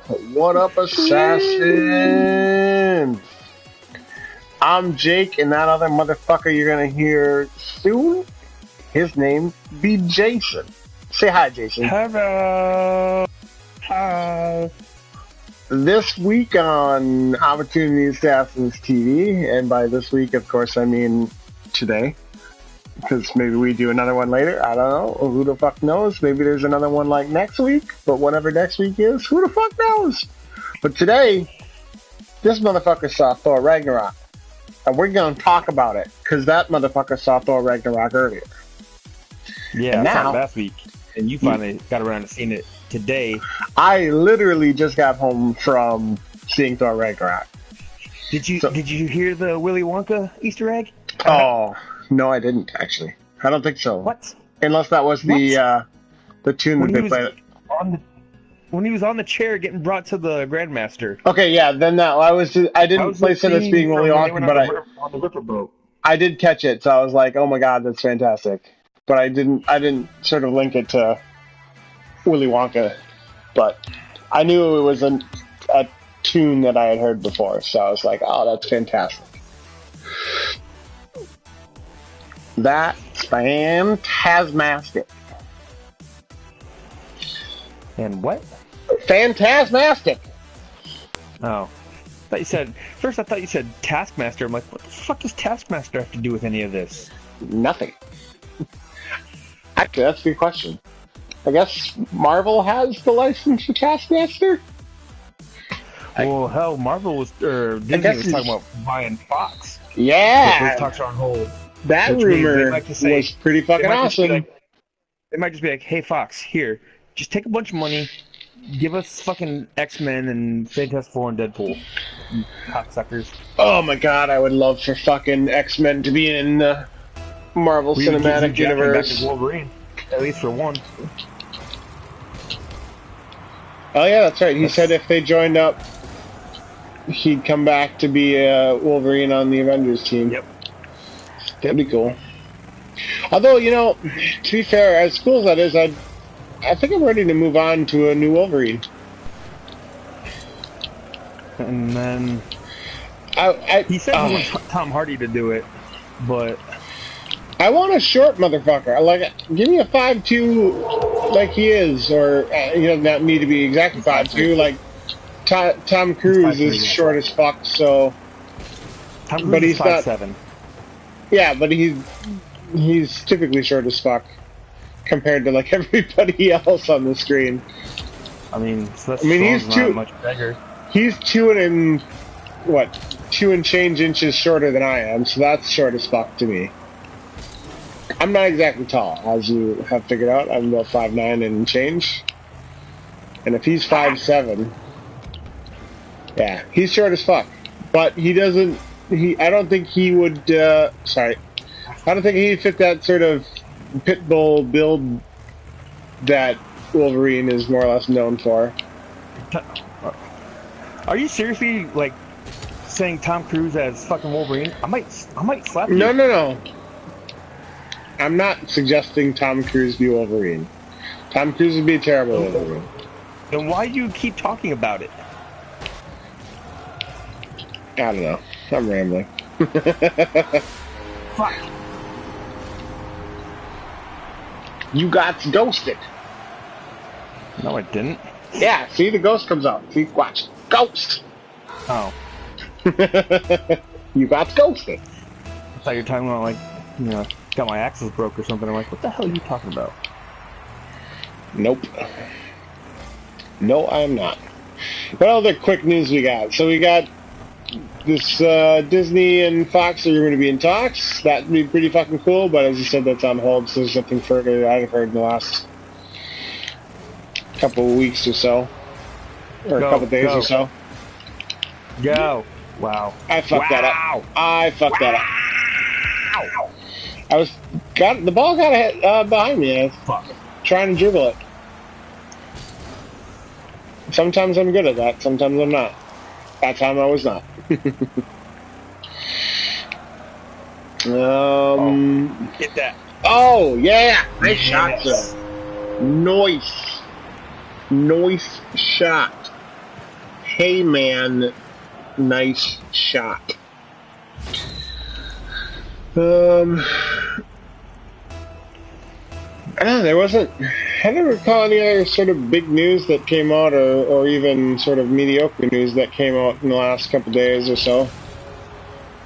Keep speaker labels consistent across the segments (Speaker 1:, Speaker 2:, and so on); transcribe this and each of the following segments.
Speaker 1: What up, assassin? I'm Jake, and that other motherfucker you're gonna hear soon, his name be Jason. Say hi, Jason.
Speaker 2: Hello. Hi.
Speaker 1: This week on Opportunity Assassins TV, and by this week, of course, I mean today, because maybe we do another one later. I don't know. Who the fuck knows? Maybe there's another one like next week, but whatever next week is, who the fuck knows? But today, this motherfucker saw Thor Ragnarok, and we're gonna talk about it, because that motherfucker saw Thor Ragnarok earlier.
Speaker 2: Yeah,
Speaker 1: And
Speaker 2: I saw
Speaker 1: now-
Speaker 2: it last week, and you finally got around to seeing it today.
Speaker 1: I literally just got home from seeing Thor Ragnarok.
Speaker 2: Did you hear the Willy Wonka Easter egg?
Speaker 1: Oh, no, I didn't, actually. I don't think so.
Speaker 2: What?
Speaker 1: Unless that was the tune that
Speaker 2: When he
Speaker 1: they
Speaker 2: was
Speaker 1: played.
Speaker 2: when he was on the chair getting brought to the Grandmaster.
Speaker 1: Okay, yeah, then that I didn't place it as being Willy Wonka, but
Speaker 2: on the riverboat.
Speaker 1: I did catch it, so I was like, oh my god, that's fantastic. But I didn't sort of link it to Willy Wonka, but I knew it was a tune that I had heard before, so I was like, oh, that's fantastic. That's fantastic.
Speaker 2: And what?
Speaker 1: Fantastic.
Speaker 2: Oh. I thought you said Taskmaster. I'm like, what the fuck does Taskmaster have to do with any of this?
Speaker 1: Nothing. Actually, that's a good question. I guess Marvel has the license for Taskmaster?
Speaker 2: Well, hell, Marvel was, or Disney was talking about buying Fox.
Speaker 1: Yeah!
Speaker 2: But those talks are on hold.
Speaker 1: That
Speaker 2: Which means
Speaker 1: rumor
Speaker 2: they like to say-
Speaker 1: was pretty fucking awesome.
Speaker 2: They might just be like, hey, Fox, here, just take a bunch of money, give us fucking X-Men and Fantastic Four and Deadpool. You cocksuckers.
Speaker 1: Oh my god, I would love for fucking X-Men to be in the Marvel
Speaker 2: We would get
Speaker 1: Cinematic
Speaker 2: Hugh Jackman back
Speaker 1: Universe.
Speaker 2: as Wolverine, at least for one.
Speaker 1: Oh yeah, that's right. He said if they joined up, he'd come back to be Wolverine on the Avengers team.
Speaker 2: Yep.
Speaker 1: That'd be cool. Although, you know, to be fair, as cool as that is, I think I'm ready to move on to a new Wolverine.
Speaker 2: And then he said he wants Tom Hardy to do it, but
Speaker 1: I want a short motherfucker. Like, give me a 5'2", like he is, or he doesn't have need to be exactly 5'2". Like Tom Cruise is short as fuck, so.
Speaker 2: Tom Cruise
Speaker 1: But
Speaker 2: is
Speaker 1: he's not-
Speaker 2: 5'7".
Speaker 1: Yeah, but he's typically short as fuck compared to like everybody else on the screen.
Speaker 2: I mean, Sylvester
Speaker 1: he's
Speaker 2: Stallone's
Speaker 1: too-
Speaker 2: not much bigger.
Speaker 1: He's 2 and change inches shorter than I am, so that's short as fuck to me. I'm not exactly tall, as you have figured out. I'm about 5'9" and change. And if he's 5'7", yeah, he's short as fuck. But he doesn't. I don't think he would. I don't think he'd fit that sort of pit bull build that Wolverine is more or less known for.
Speaker 2: Are you seriously like saying Tom Cruise as fucking Wolverine? I might slap you.
Speaker 1: No. I'm not suggesting Tom Cruise be Wolverine. Tom Cruise would be a terrible Wolverine.
Speaker 2: Then why do you keep talking about it?
Speaker 1: I don't know. I'm rambling.
Speaker 2: Fuck.
Speaker 1: You got ghosted.
Speaker 2: No, I didn't.
Speaker 1: Yeah, see, the ghost comes out. See, watch. Ghost!
Speaker 2: Oh,
Speaker 1: You got ghosted.
Speaker 2: I thought you were talking about like, you know, got my axles broke or something. I'm like, what the hell are you talking about?
Speaker 1: Nope. No, I'm not. What other quick news we got? So we got this Disney and Fox are going to be in talks. That'd be pretty fucking cool, but as you said, that's on hold, so there's nothing further that I've heard in the last couple of weeks or so. Or a couple days or so.
Speaker 2: Go. Wow.
Speaker 1: I fucked that up. I fucked that up. The ball got ahead, behind me. I was
Speaker 2: Fuck.
Speaker 1: trying to dribble it. Sometimes I'm good at that. Sometimes I'm not. That time I was not.
Speaker 2: Get that.
Speaker 1: Oh yeah, nice shot,
Speaker 2: Yes.
Speaker 1: sir. Nice shot. Hey man, nice shot. There wasn't. I don't recall any other sort of big news that came out, or even sort of mediocre news that came out in the last couple days or so.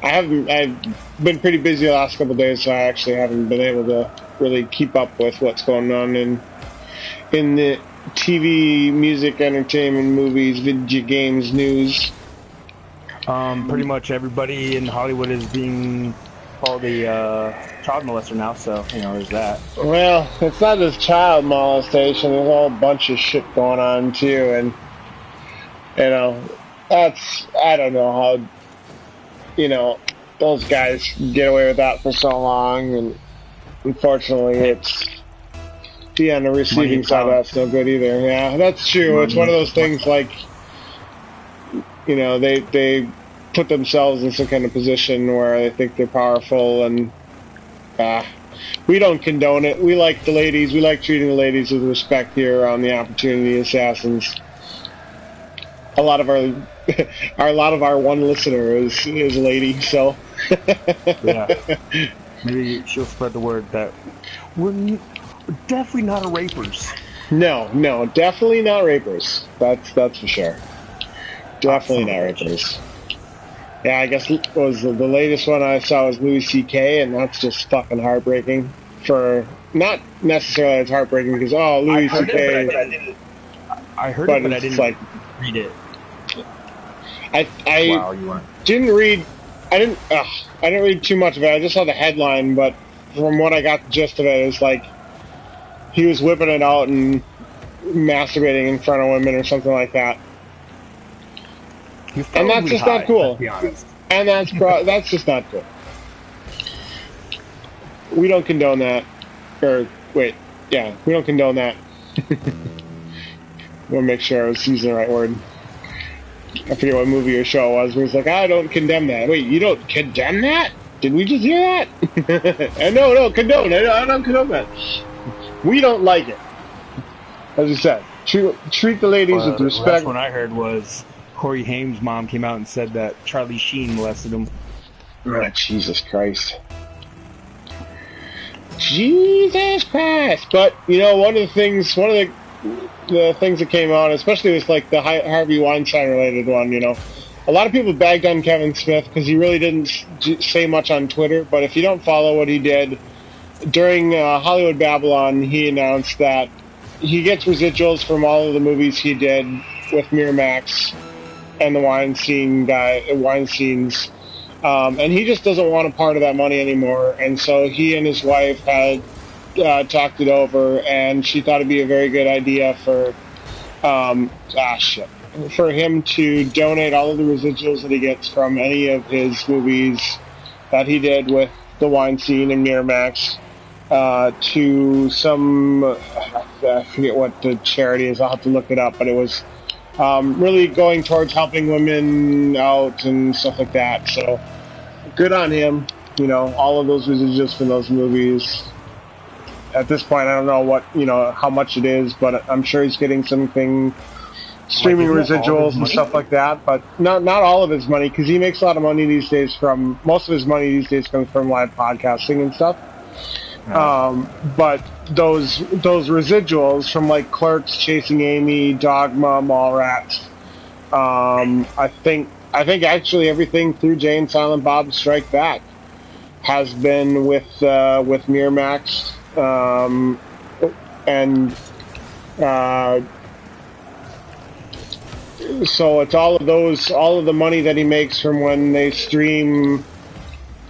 Speaker 1: I've been pretty busy the last couple days, so I actually haven't been able to really keep up with what's going on in the TV, music, entertainment, movies, video games, news.
Speaker 2: Pretty much everybody in Hollywood is being called a child molester now, so, you know, there's that.
Speaker 1: Well, it's not just child molestation, there's a whole bunch of shit going on, too, and, you know, I don't know how, you know, those guys get away with that for so long, and unfortunately, it's be on the receiving side, that's no good either. Yeah, that's true. It's one of those things like, you know, they put themselves in some kind of position where they think they're powerful, and we don't condone it. We like the ladies. We like treating the ladies with respect here on the Opportunity Assassins. A lot of our one listener is a lady, so
Speaker 2: Yeah, maybe she'll spread the word that we're definitely not a rapers.
Speaker 1: No, definitely not rapers. That's for sure. Definitely not rapers. Yeah, I guess was the latest one I saw was Louis C.K., and that's just fucking heartbreaking. For not necessarily it's heartbreaking because Louis C.K.
Speaker 2: I heard it, but I didn't read it.
Speaker 1: Wow, you weren't. Didn't read. I didn't read too much of it. I just saw the headline, but from what I got, the gist of it is like he was whipping it out and masturbating in front of women or something like that. And that's just not cool.
Speaker 2: Let's be honest.
Speaker 1: And that's just not cool. We don't condone that. We don't condone that. I want to make sure I was using the right word. I forget what movie or show it was, where it's like, I don't condemn that. Wait, you don't condemn that? Did we just hear that? No, condone. I don't condone that. We don't like it. As you said, treat the ladies with respect.
Speaker 2: The last one I heard was Corey Haim's mom came out and said that Charlie Sheen molested him.
Speaker 1: Oh, Jesus Christ. Jesus Christ. But, you know, one of the things that came out, especially with like the Harvey Weinstein related one, you know, a lot of people bagged on Kevin Smith because he really didn't say much on Twitter, but if you don't follow what he did, during Hollywood Babylon, he announced that he gets residuals from all of the movies he did with Miramax and the Weinsteins, and he just doesn't want a part of that money anymore, and so he and his wife had talked it over, and she thought it'd be a very good idea for him to donate all of the residuals that he gets from any of his movies that he did with the Weinstein and Miramax to some, I forget what the charity is, I'll have to look it up, but it was really going towards helping women out and stuff like that, so good on him. You know, all of those residuals from those movies. At this point, I don't know how much it is, but I'm sure he's getting something, streaming residuals and stuff like that. But not all of his money, because he makes a lot of money these days most of his money these days comes from live podcasting and stuff. But those residuals from like Clerks, Chasing Amy, Dogma, Mallrats, I think actually everything through Jay and Silent Bob Strike Back has been with Miramax. So it's all of the money that he makes from when they stream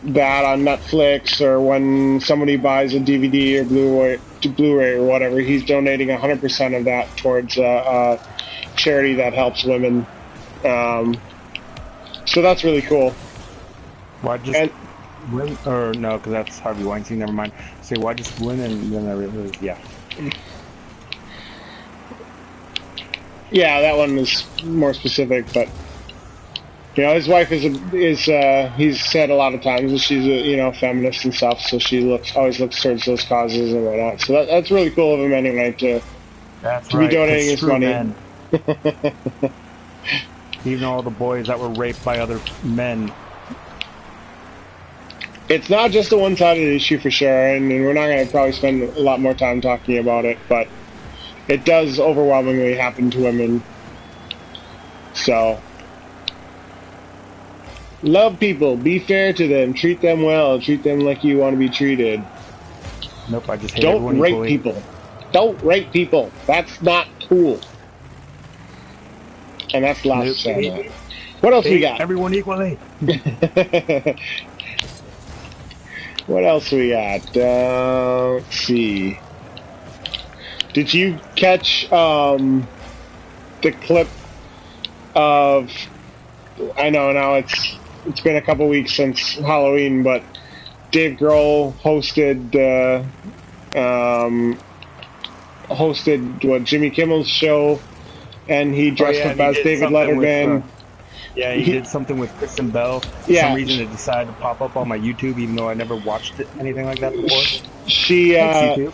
Speaker 1: that on Netflix or when somebody buys a DVD or Blu-ray or whatever. He's donating 100% of that towards a charity that helps women. So that's really cool.
Speaker 2: Why just win? Or no, because that's Harvey Weinstein. Never mind. Say why just win, and then I realized, yeah.
Speaker 1: Yeah, that one is more specific, but you know, his wife is he's said a lot of times that she's a feminist and stuff, so she always looks towards those causes and whatnot. So that's really cool of him anyway to be donating his money.
Speaker 2: Even all the boys that were raped by other men.
Speaker 1: It's not just a one-sided issue for sure, and we're not going to probably spend a lot more time talking about it, but it does overwhelmingly happen to women. So, love people, be fair to them, treat them well, treat them like you want to be treated.
Speaker 2: Nope, I just hate
Speaker 1: Don't
Speaker 2: everyone
Speaker 1: rape
Speaker 2: equally.
Speaker 1: people. Don't rape people. That's not cool. And that's the last
Speaker 2: Nope.
Speaker 1: segment. What else we
Speaker 2: Hate
Speaker 1: got?
Speaker 2: everyone equally.
Speaker 1: What else we got? Let's see. Did you catch the clip of? I know now it's been a couple weeks since Halloween, but Dave Grohl hosted what Jimmy Kimmel's show, and he dressed up
Speaker 2: and he
Speaker 1: as
Speaker 2: did
Speaker 1: David
Speaker 2: something
Speaker 1: Letterman.
Speaker 2: with, yeah, he did something with Kristen Bell. For
Speaker 1: Yeah.
Speaker 2: some reason, it decided to pop up on my YouTube, even though I never watched it, anything like that before.
Speaker 1: She,
Speaker 2: Thanks, YouTube.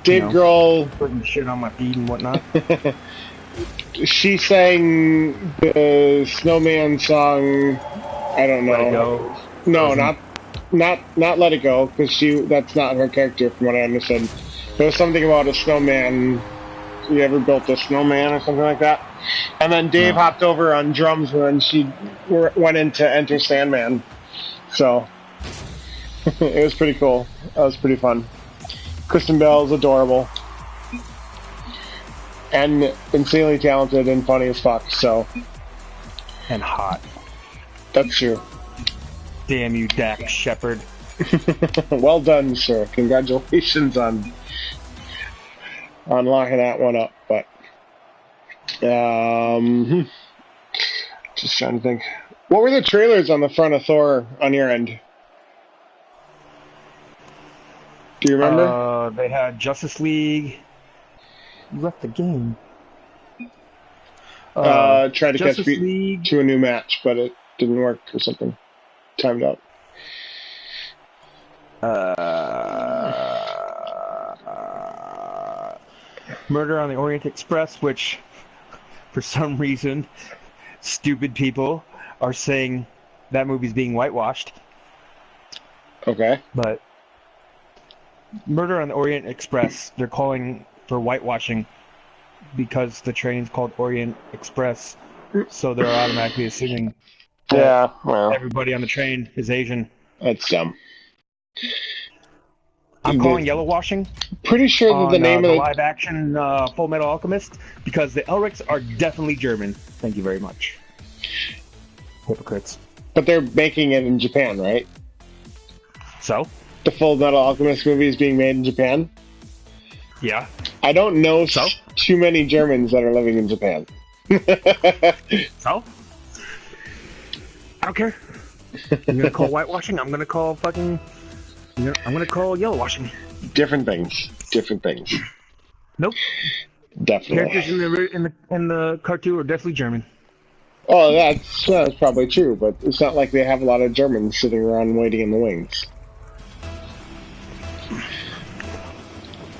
Speaker 1: Dave Grohl,
Speaker 2: Putting shit on my feed and whatnot.
Speaker 1: she sang the Snowman song. I don't know.
Speaker 2: Let It Go.
Speaker 1: No, not Let It Go, because that's not her character, from what I understood. There was something about a snowman. You ever built a snowman or something like that? And then Dave hopped over on drums when she went into Enter Sandman. So it was pretty cool. That was pretty fun. Kristen Bell is adorable and insanely talented and funny as fuck. So
Speaker 2: And hot.
Speaker 1: that's true.
Speaker 2: Damn you, Dax Shepard.
Speaker 1: Well done, sir. Congratulations on locking that one up. But just trying to think. What were the trailers on the front of Thor on your end? Do you remember?
Speaker 2: They had Justice League. You left the game.
Speaker 1: Tried to catch
Speaker 2: Justice
Speaker 1: me
Speaker 2: League.
Speaker 1: to a new match, but it didn't work or something. Timed out.
Speaker 2: Murder on the Orient Express, which, for some reason, stupid people are saying that movie's being whitewashed.
Speaker 1: Okay.
Speaker 2: But Murder on the Orient Express, they're calling for whitewashing because the train's called Orient Express, so they're automatically assuming that
Speaker 1: Yeah, well,
Speaker 2: everybody on the train is Asian.
Speaker 1: that's dumb.
Speaker 2: I'm calling yellow washing
Speaker 1: Pretty sure that
Speaker 2: on
Speaker 1: the name
Speaker 2: the
Speaker 1: of the
Speaker 2: live action Full Metal Alchemist because the Elrics are definitely German. Thank you very much. Hypocrites.
Speaker 1: but they're making it in Japan, right?
Speaker 2: So?
Speaker 1: The Full Metal Alchemist movie is being made in Japan.
Speaker 2: Yeah.
Speaker 1: I don't know
Speaker 2: So?
Speaker 1: too many Germans that are living in Japan.
Speaker 2: So? I don't care. I'm gonna call whitewashing. I'm gonna call fucking. I'm gonna call yellow washing.
Speaker 1: Different things. Different things.
Speaker 2: Nope.
Speaker 1: Definitely.
Speaker 2: Characters in the cartoon are definitely German.
Speaker 1: Oh, that's probably true, but it's not like they have a lot of Germans sitting around waiting in the wings.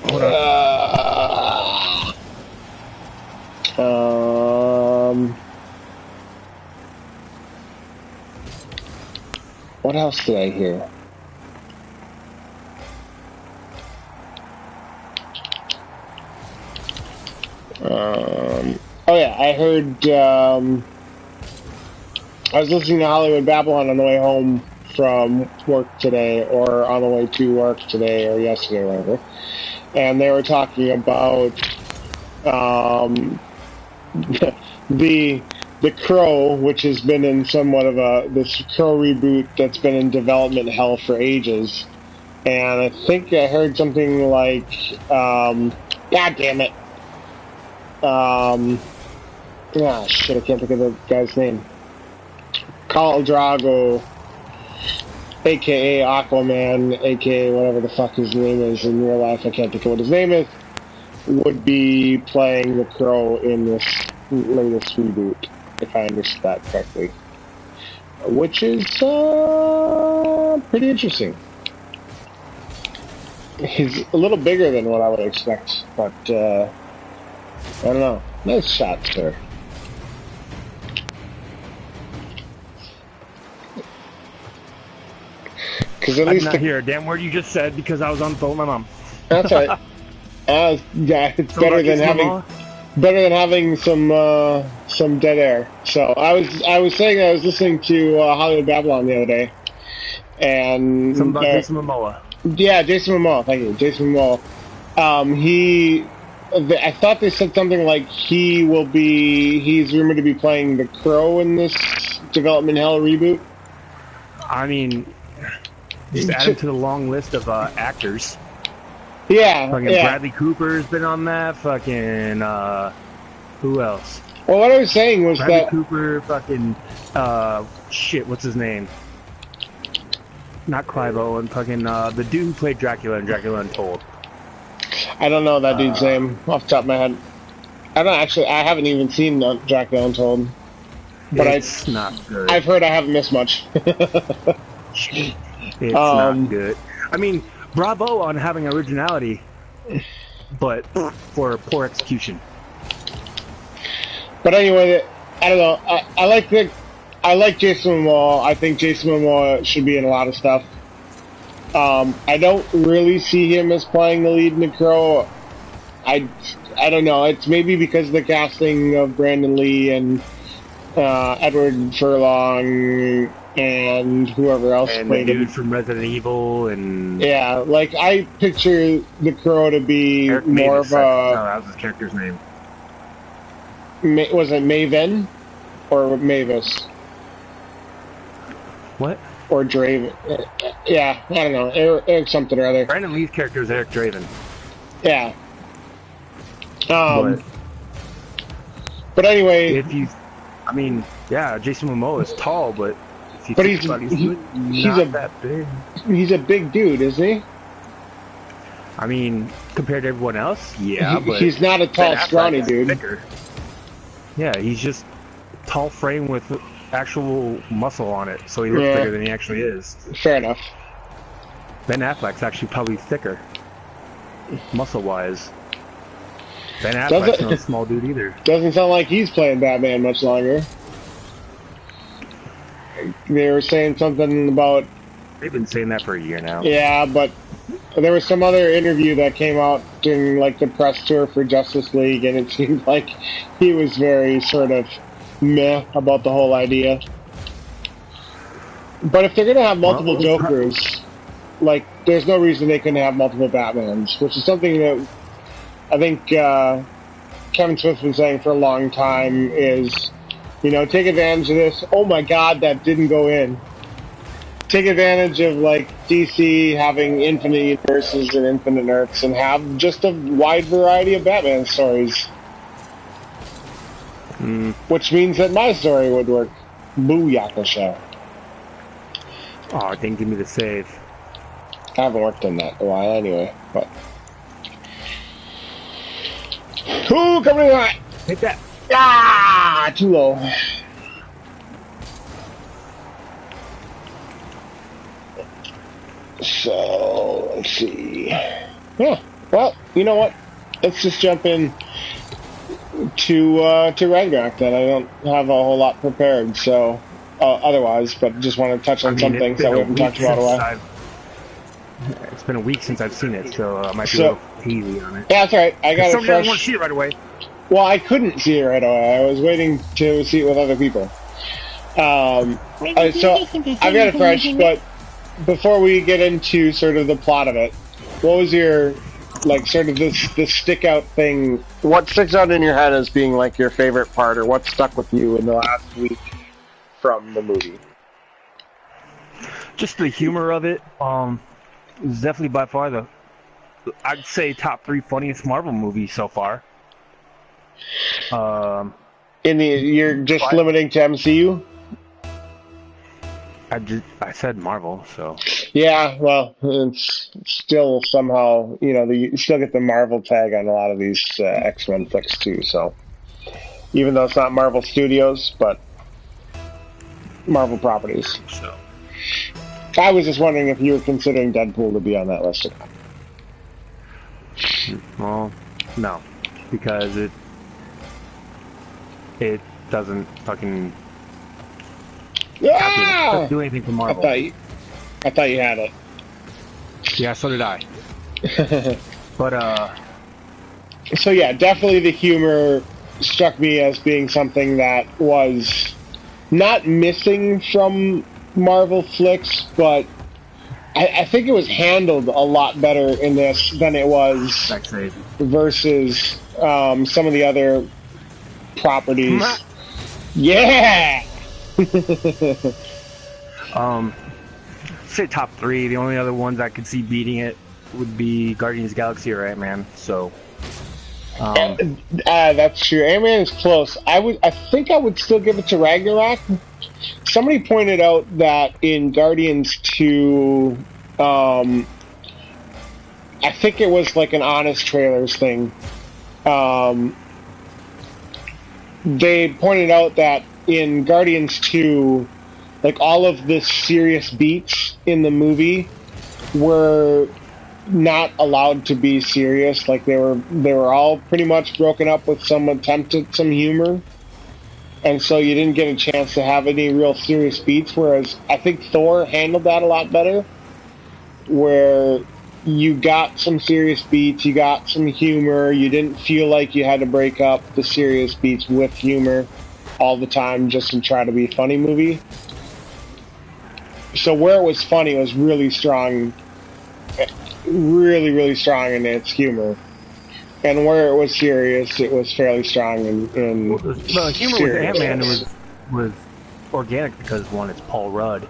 Speaker 2: Hold on.
Speaker 1: What else did I hear? Oh yeah, I heard. I was listening to Hollywood Babylon on the way home from work today, or on the way to work today, or yesterday, or whatever. And they were talking about the Crow, which has been in somewhat of this Crow reboot that's been in development hell for ages. And I think I heard something like, God damn it. Shit, I can't think of the guy's name. Khal Drago, aka Aquaman, aka whatever the fuck his name is in real life, I can't think of what his name is, would be playing the Crow in this latest reboot, if I understood that correctly. Which is pretty interesting. He's a little bigger than what I would expect, but I don't know. Nice shot, sir. Because at
Speaker 2: I did
Speaker 1: least
Speaker 2: not hear a damn word you just said because I was on the phone with my mom.
Speaker 1: that's right. Yeah, it's
Speaker 2: So
Speaker 1: better
Speaker 2: about
Speaker 1: than
Speaker 2: Jason
Speaker 1: having
Speaker 2: Momoa?
Speaker 1: some dead air. So I was saying I was listening to Hollywood Babylon the other day,
Speaker 2: Something
Speaker 1: and
Speaker 2: about Jason Momoa.
Speaker 1: yeah, Jason Momoa. Thank you, Jason Momoa. I thought they said something like he's rumored to be playing the Crow in this Development Hell reboot.
Speaker 2: I mean, just add him to the long list of actors.
Speaker 1: Yeah,
Speaker 2: Fucking
Speaker 1: yeah.
Speaker 2: Bradley Cooper's been on that. Fucking who else?
Speaker 1: Well, what I was saying was
Speaker 2: Bradley
Speaker 1: that
Speaker 2: Cooper. Fucking shit. What's his name? Not Clive Owen. Fucking the dude who played Dracula in Dracula Untold.
Speaker 1: I don't know that dude's name off the top of my head. I haven't even seen Dracula Untold, but
Speaker 2: It's not good.
Speaker 1: I've heard I haven't missed much.
Speaker 2: It's not good. I mean, bravo on having originality, but for poor execution.
Speaker 1: But anyway, I don't know. I like Jason Momoa. I think Jason Momoa should be in a lot of stuff. I don't really see him as playing the lead in The Crow. I don't know. It's maybe because of the casting of Brandon Lee and Edward Furlong and whoever else
Speaker 2: And the
Speaker 1: played
Speaker 2: dude
Speaker 1: him.
Speaker 2: from Resident Evil and
Speaker 1: Yeah, like I picture The Crow to be
Speaker 2: Eric
Speaker 1: more
Speaker 2: Mavis.
Speaker 1: of
Speaker 2: No,
Speaker 1: a.
Speaker 2: that was his character's name.
Speaker 1: Was it Maven or Mavis
Speaker 2: What?
Speaker 1: or Draven? Yeah, I don't know. Eric something or other.
Speaker 2: Brandon Lee's character is Eric Draven.
Speaker 1: Yeah.
Speaker 2: But
Speaker 1: But anyway,
Speaker 2: if you, I mean, yeah, Jason Momoa is tall, but if you
Speaker 1: But
Speaker 2: think
Speaker 1: he's-
Speaker 2: about it,
Speaker 1: he-
Speaker 2: he's
Speaker 1: he's
Speaker 2: not
Speaker 1: a-
Speaker 2: that big.
Speaker 1: he's a big dude, isn't he?
Speaker 2: I mean, compared to everyone else, yeah, but
Speaker 1: He's not a tall,
Speaker 2: Ben Affleck
Speaker 1: scrawny
Speaker 2: is
Speaker 1: dude.
Speaker 2: thicker. Yeah, he's just tall frame with actual muscle on it, so he looks
Speaker 1: Yeah.
Speaker 2: bigger than he actually is.
Speaker 1: Fair enough.
Speaker 2: Ben Affleck's actually probably thicker, muscle-wise. Ben
Speaker 1: Does
Speaker 2: Affleck's
Speaker 1: it-
Speaker 2: not a small dude either.
Speaker 1: Doesn't sound like he's playing Batman much longer. They were saying something about
Speaker 2: They've been saying that for a year now.
Speaker 1: yeah, but there was some other interview that came out during like the press tour for Justice League, and it seemed like he was very sort of meh about the whole idea. But if they're gonna have multiple
Speaker 2: Well,
Speaker 1: Jokers, like there's no reason they couldn't have multiple Batmans, which is something that I think Kevin Smith's been saying for a long time is, you know, take advantage of this. Oh my God, that didn't go in. Take advantage of like DC having infinite universes and infinite Earths, and have just a wide variety of Batman stories. Which means that my story would work. Booyaka show.
Speaker 2: Oh, it didn't give me the save.
Speaker 1: I haven't worked on that in a while anyway, but. Who coming in hot?
Speaker 2: Take that.
Speaker 1: Ah, too low. So let's see. Yeah. Well, you know what? Let's just jump in to Ragnarok. Then I don't have a whole lot prepared. So otherwise, but just want to touch on some things that we haven't talked about in a while.
Speaker 2: It's been a week since I've seen it, so I might be
Speaker 1: So-
Speaker 2: a little hazy on it.
Speaker 1: Yeah, that's all right. I got it
Speaker 2: Somebody doesn't want to
Speaker 1: fresh.
Speaker 2: see it right away.
Speaker 1: Well, I couldn't see it right away. I was waiting to see it with other people. So I've got it fresh, but before we get into sort of the plot of it, what was your, like, sort of the stick out thing? What sticks out in your head as being like your favorite part, or what stuck with you in the last week from the movie?
Speaker 2: Just the humor of it. It's definitely by far I'd say top 3 funniest Marvel movies so far.
Speaker 1: You're just
Speaker 2: What?
Speaker 1: limiting to MCU?
Speaker 2: I said Marvel, so
Speaker 1: Yeah, well, it's still somehow, you know, you still get the Marvel tag on a lot of these X-Men flicks too, so. Even though it's not Marvel Studios, but Marvel properties.
Speaker 2: so.
Speaker 1: I was just wondering if you were considering Deadpool to be on that list or not.
Speaker 2: Well, no, because it doesn't fucking
Speaker 1: Ah!
Speaker 2: do anything for
Speaker 1: I
Speaker 2: Marvel.
Speaker 1: thought you, I thought you had
Speaker 2: Yeah, so did I.
Speaker 1: it.
Speaker 2: But
Speaker 1: So yeah, definitely the humor struck me as being something that was not missing from Marvel flicks, but I think it was handled a lot better in this than it was
Speaker 2: that's crazy.
Speaker 1: versus some of the other properties. Yeah.
Speaker 2: Say top 3. The only other ones I could see beating it would be Guardians of the Galaxy or Ant-Man. So,
Speaker 1: That's true. Ant-Man is close. I think I would still give it to Ragnarok. Somebody pointed out that in Guardians 2, I think it was like an honest trailers thing. They pointed out that in Guardians 2, like all of the serious beats in the movie were not allowed to be serious. Like they were all pretty much broken up with some attempt at some humor. And so you didn't get a chance to have any real serious beats, whereas I think Thor handled that a lot better, where you got some serious beats, you got some humor, you didn't feel like you had to break up the serious beats with humor all the time just to try to be a funny movie. So where it was funny, it was really strong, really strong in its humor. And where it was serious, it was fairly strong in
Speaker 2: the humor with Ant-Man was organic because, one, it's Paul Rudd.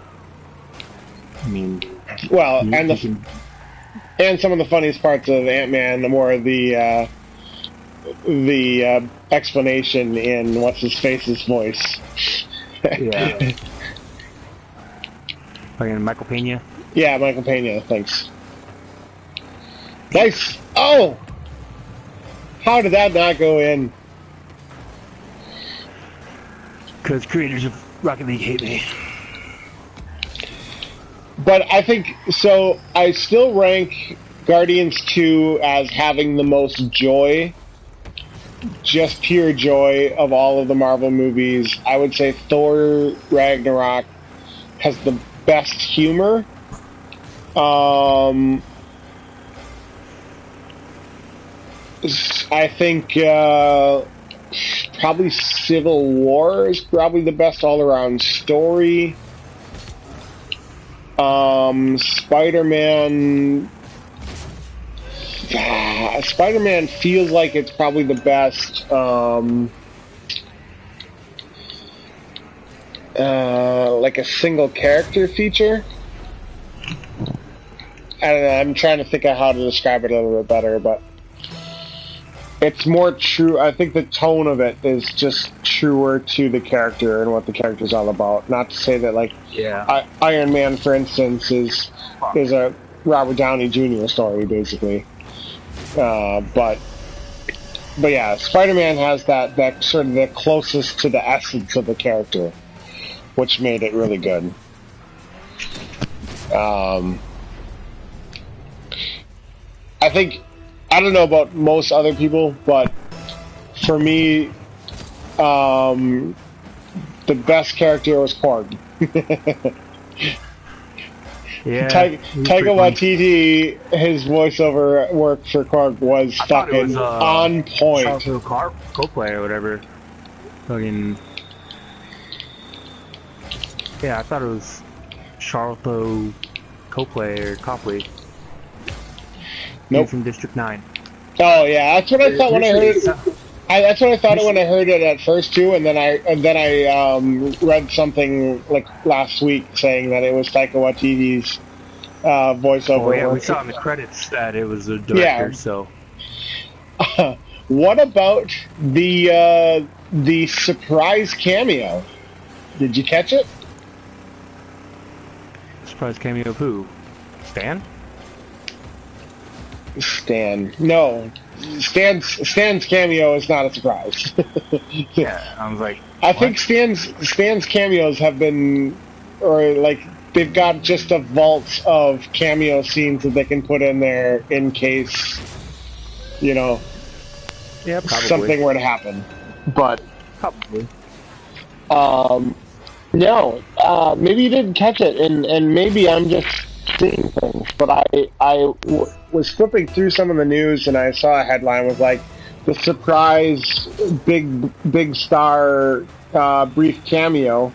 Speaker 2: I mean,
Speaker 1: well, and some of the funniest parts of Ant-Man were the explanation in what's his face's voice.
Speaker 2: Yeah. Michael Pena.
Speaker 1: Yeah, Michael Pena. Thanks. Nice. Oh. How did that not go in?
Speaker 2: Because creators of Rocket League hate me.
Speaker 1: But I think, so I still rank Guardians 2 as having the most joy, just pure joy of all of the Marvel movies. I would say Thor Ragnarok has the best humor. I think probably Civil War is probably the best all-around story. Spider-Man feels like it's probably the best like a single character feature. I don't know, I'm trying to think of how to describe it a little bit better, but it's more true. I think the tone of it is just truer to the character and what the character's all about. Not to say that, like, Iron Man, for instance, is a Robert Downey Jr. story, basically. But yeah, Spider-Man has that sort of the closest to the essence of the character, which made it really good. I think, I don't know about most other people, but for me, the best character was Korg.
Speaker 2: Yeah.
Speaker 1: Taika Waititi, his voiceover work for Korg was fucking on point.
Speaker 2: Charlton Copley or whatever. Fucking. Yeah, I thought it was Charlton Copley or Copley.
Speaker 1: Nope.
Speaker 2: From District 9.
Speaker 1: Oh yeah, that's what I thought when I heard it. That's what I thought when I heard it at first too, and then I read something like last week saying that it was Taika Waititi's voiceover.
Speaker 2: Oh yeah, we saw in the credits that it was a director. Yeah. So,
Speaker 1: what about the surprise cameo? Did you catch it?
Speaker 2: Surprise cameo of who? Stan?
Speaker 1: No. Stan's cameo is not a surprise.
Speaker 2: Yeah, I was like,
Speaker 1: I think Stan's cameos have been, or like, they've got just a vault of cameo scenes that they can put in there in case, you know,
Speaker 2: yeah, probably
Speaker 1: something were to happen. But
Speaker 2: probably.
Speaker 1: No, maybe you didn't catch it, and maybe I'm just seeing things. But was flipping through some of the news, and I saw a headline with like the surprise big star brief cameo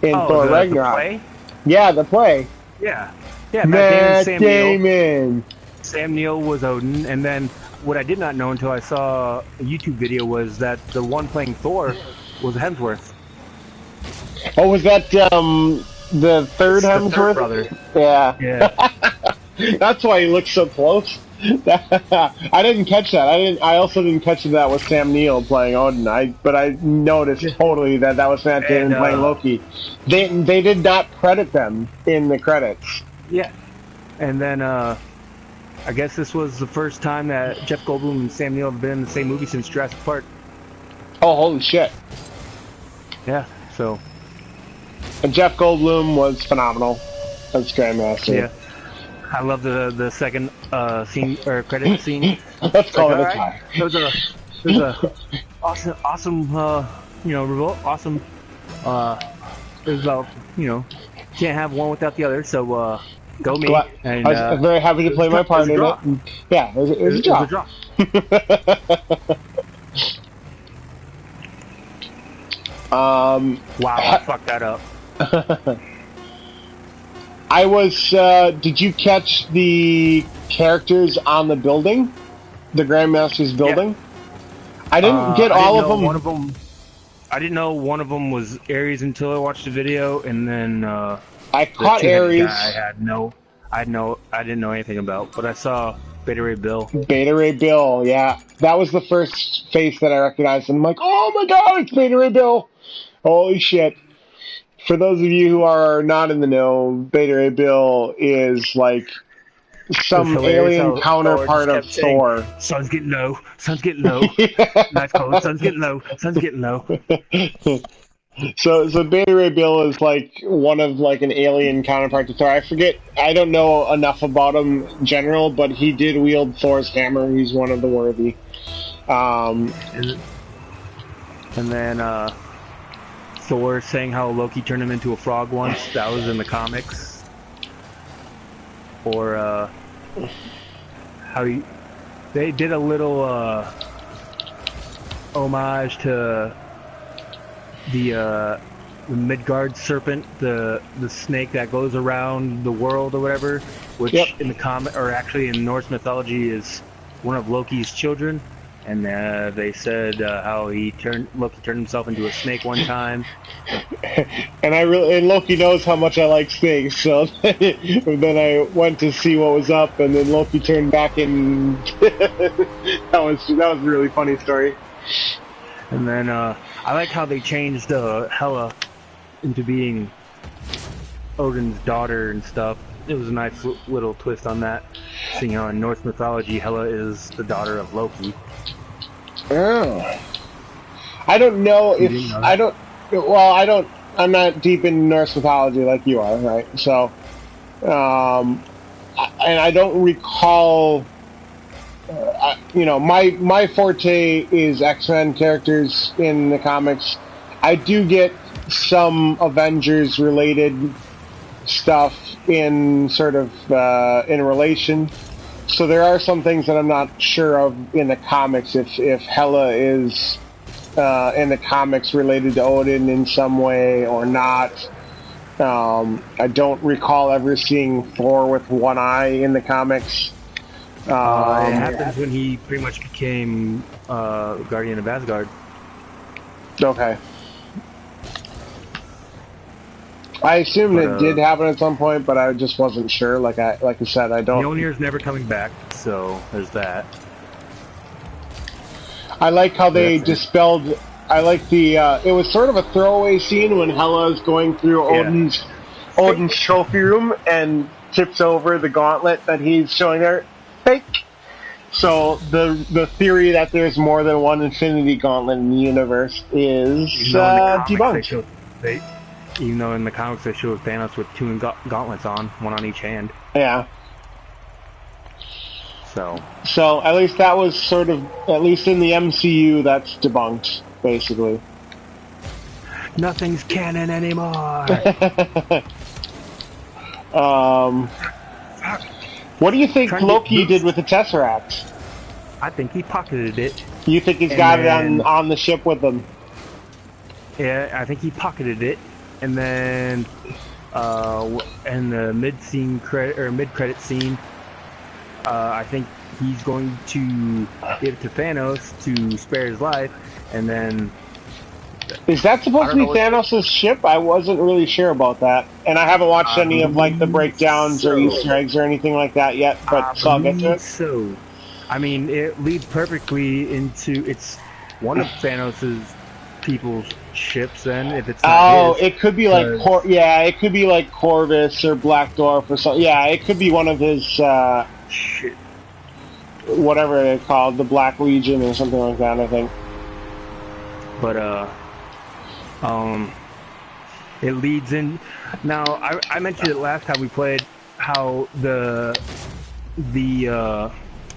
Speaker 1: in
Speaker 2: Oh,
Speaker 1: Thor
Speaker 2: the
Speaker 1: Ragnarok.
Speaker 2: play?
Speaker 1: Yeah, the play.
Speaker 2: Yeah. Yeah, Matt Damon,
Speaker 1: Matt
Speaker 2: Sam Neill.
Speaker 1: Damon.
Speaker 2: Sam Neill was Odin, and then what I did not know until I saw a YouTube video was that the one playing Thor was Hemsworth.
Speaker 1: Oh, was that the third
Speaker 2: It's the third
Speaker 1: Hemsworth?
Speaker 2: brother.
Speaker 1: Yeah.
Speaker 2: Yeah.
Speaker 1: That's why he looks so close. I didn't catch that. I also didn't catch that was Sam Neill playing Odin. But I noticed totally that was Matt Damon
Speaker 2: And
Speaker 1: playing Loki. They did not credit them in the credits.
Speaker 2: yeah. And then I guess this was the first time that Jeff Goldblum and Sam Neill have been in the same movie since Jurassic Park.
Speaker 1: Oh, holy shit!
Speaker 2: Yeah. So.
Speaker 1: And Jeff Goldblum was phenomenal as Grandmaster.
Speaker 2: Yeah. I love the second scene or credit scene.
Speaker 1: Let's call it a
Speaker 2: Right.
Speaker 1: tie.
Speaker 2: There's a awesome revolt. Awesome. There's can't have one without the other. So go me. And,
Speaker 1: I was very happy to play my part in it. And, yeah, it was a draw.
Speaker 2: Wow, I fucked that up.
Speaker 1: I was. Did you catch the characters on the building, the Grandmaster's building? Yeah. I didn't get all of them.
Speaker 2: One of them. I didn't know one of them was Ares until I watched the video, and then
Speaker 1: I caught Ares.
Speaker 2: I didn't know anything about, but I saw Beta Ray Bill.
Speaker 1: Beta Ray Bill, yeah, that was the first face that I recognized, and I'm like, oh my god, it's Beta Ray Bill! Holy shit! For those of you who are not in the know, Beta Ray Bill is like some alien counterpart of Thor.
Speaker 2: Sun's getting low. Sun's getting low. Nice cold. Sun's getting low. Sun's getting low.
Speaker 1: So Beta Ray Bill is like one of like an alien counterpart to Thor. I forget. I don't know enough about him in general, but he did wield Thor's hammer. He's one of the worthy.
Speaker 2: And then Thor saying how Loki turned him into a frog once. That was in the comics. Or how they did a little homage to the Midgard serpent, the snake that goes around the world or whatever, which in the comic or actually in Norse mythology is one of Loki's children. And they said how Loki turned himself into a snake one time.
Speaker 1: And Loki knows how much I like snakes, so then I went to see what was up, and then Loki turned back, and that was a really funny story.
Speaker 2: And then I like how they changed Hela into being Odin's daughter and stuff. It was a nice little twist on that. Seeing how in Norse mythology, Hela is the daughter of Loki.
Speaker 1: Oh. I don't know if I don't. Well, I don't. I'm not deep in Norse mythology like you are, right? So, and I don't recall. My forte is X-Men characters in the comics. I do get some Avengers related stuff in sort of in relation. So there are some things that I'm not sure of in the comics. If Hela is in the comics related to Odin in some way or not. I don't recall ever seeing Thor with one eye in the comics.
Speaker 2: It happens when he pretty much became Guardian of Asgard.
Speaker 1: Okay. I assumed it did happen at some point, but I just wasn't sure. Like I said, I don't.
Speaker 2: Mjolnir's never coming back, so there's that.
Speaker 1: I like how they dispelled. I like the. It was sort of a throwaway scene when Hela is going through Odin's trophy room and tips over the gauntlet that he's showing there. Fake. So the theory that there's more than one Infinity Gauntlet in the universe is debunked.
Speaker 2: Even though in the comics they showed Thanos with two gauntlets on, one on each hand.
Speaker 1: Yeah.
Speaker 2: So
Speaker 1: at least that was sort of, at least in the MCU, that's debunked, basically.
Speaker 2: Nothing's canon anymore.
Speaker 1: What do you think
Speaker 2: Trying to get
Speaker 1: Loki did
Speaker 2: boost.
Speaker 1: with the Tesseract?
Speaker 2: I think he pocketed it.
Speaker 1: You think he's
Speaker 2: And
Speaker 1: got
Speaker 2: then-
Speaker 1: it on the ship with him?
Speaker 2: Yeah, I think he pocketed it, and then in the mid credit scene, I think he's going to give it to Thanos to spare his life, and then
Speaker 1: Is that supposed to be Thanos' ship? I wasn't really sure about that, and I haven't watched any of like the breakdowns or Easter eggs or anything like that yet. But so I'll get to it.
Speaker 2: So, I mean, it leads perfectly into it's one of Thanos' people's ships. Then, if it's not his,
Speaker 1: it could be like it could be like Corvus or Black Dwarf or something. Yeah, it could be one of his
Speaker 2: shit.
Speaker 1: Whatever they're called, the Black Legion or something like that. I think.
Speaker 2: But it leads in. Now, I mentioned it last time we played how the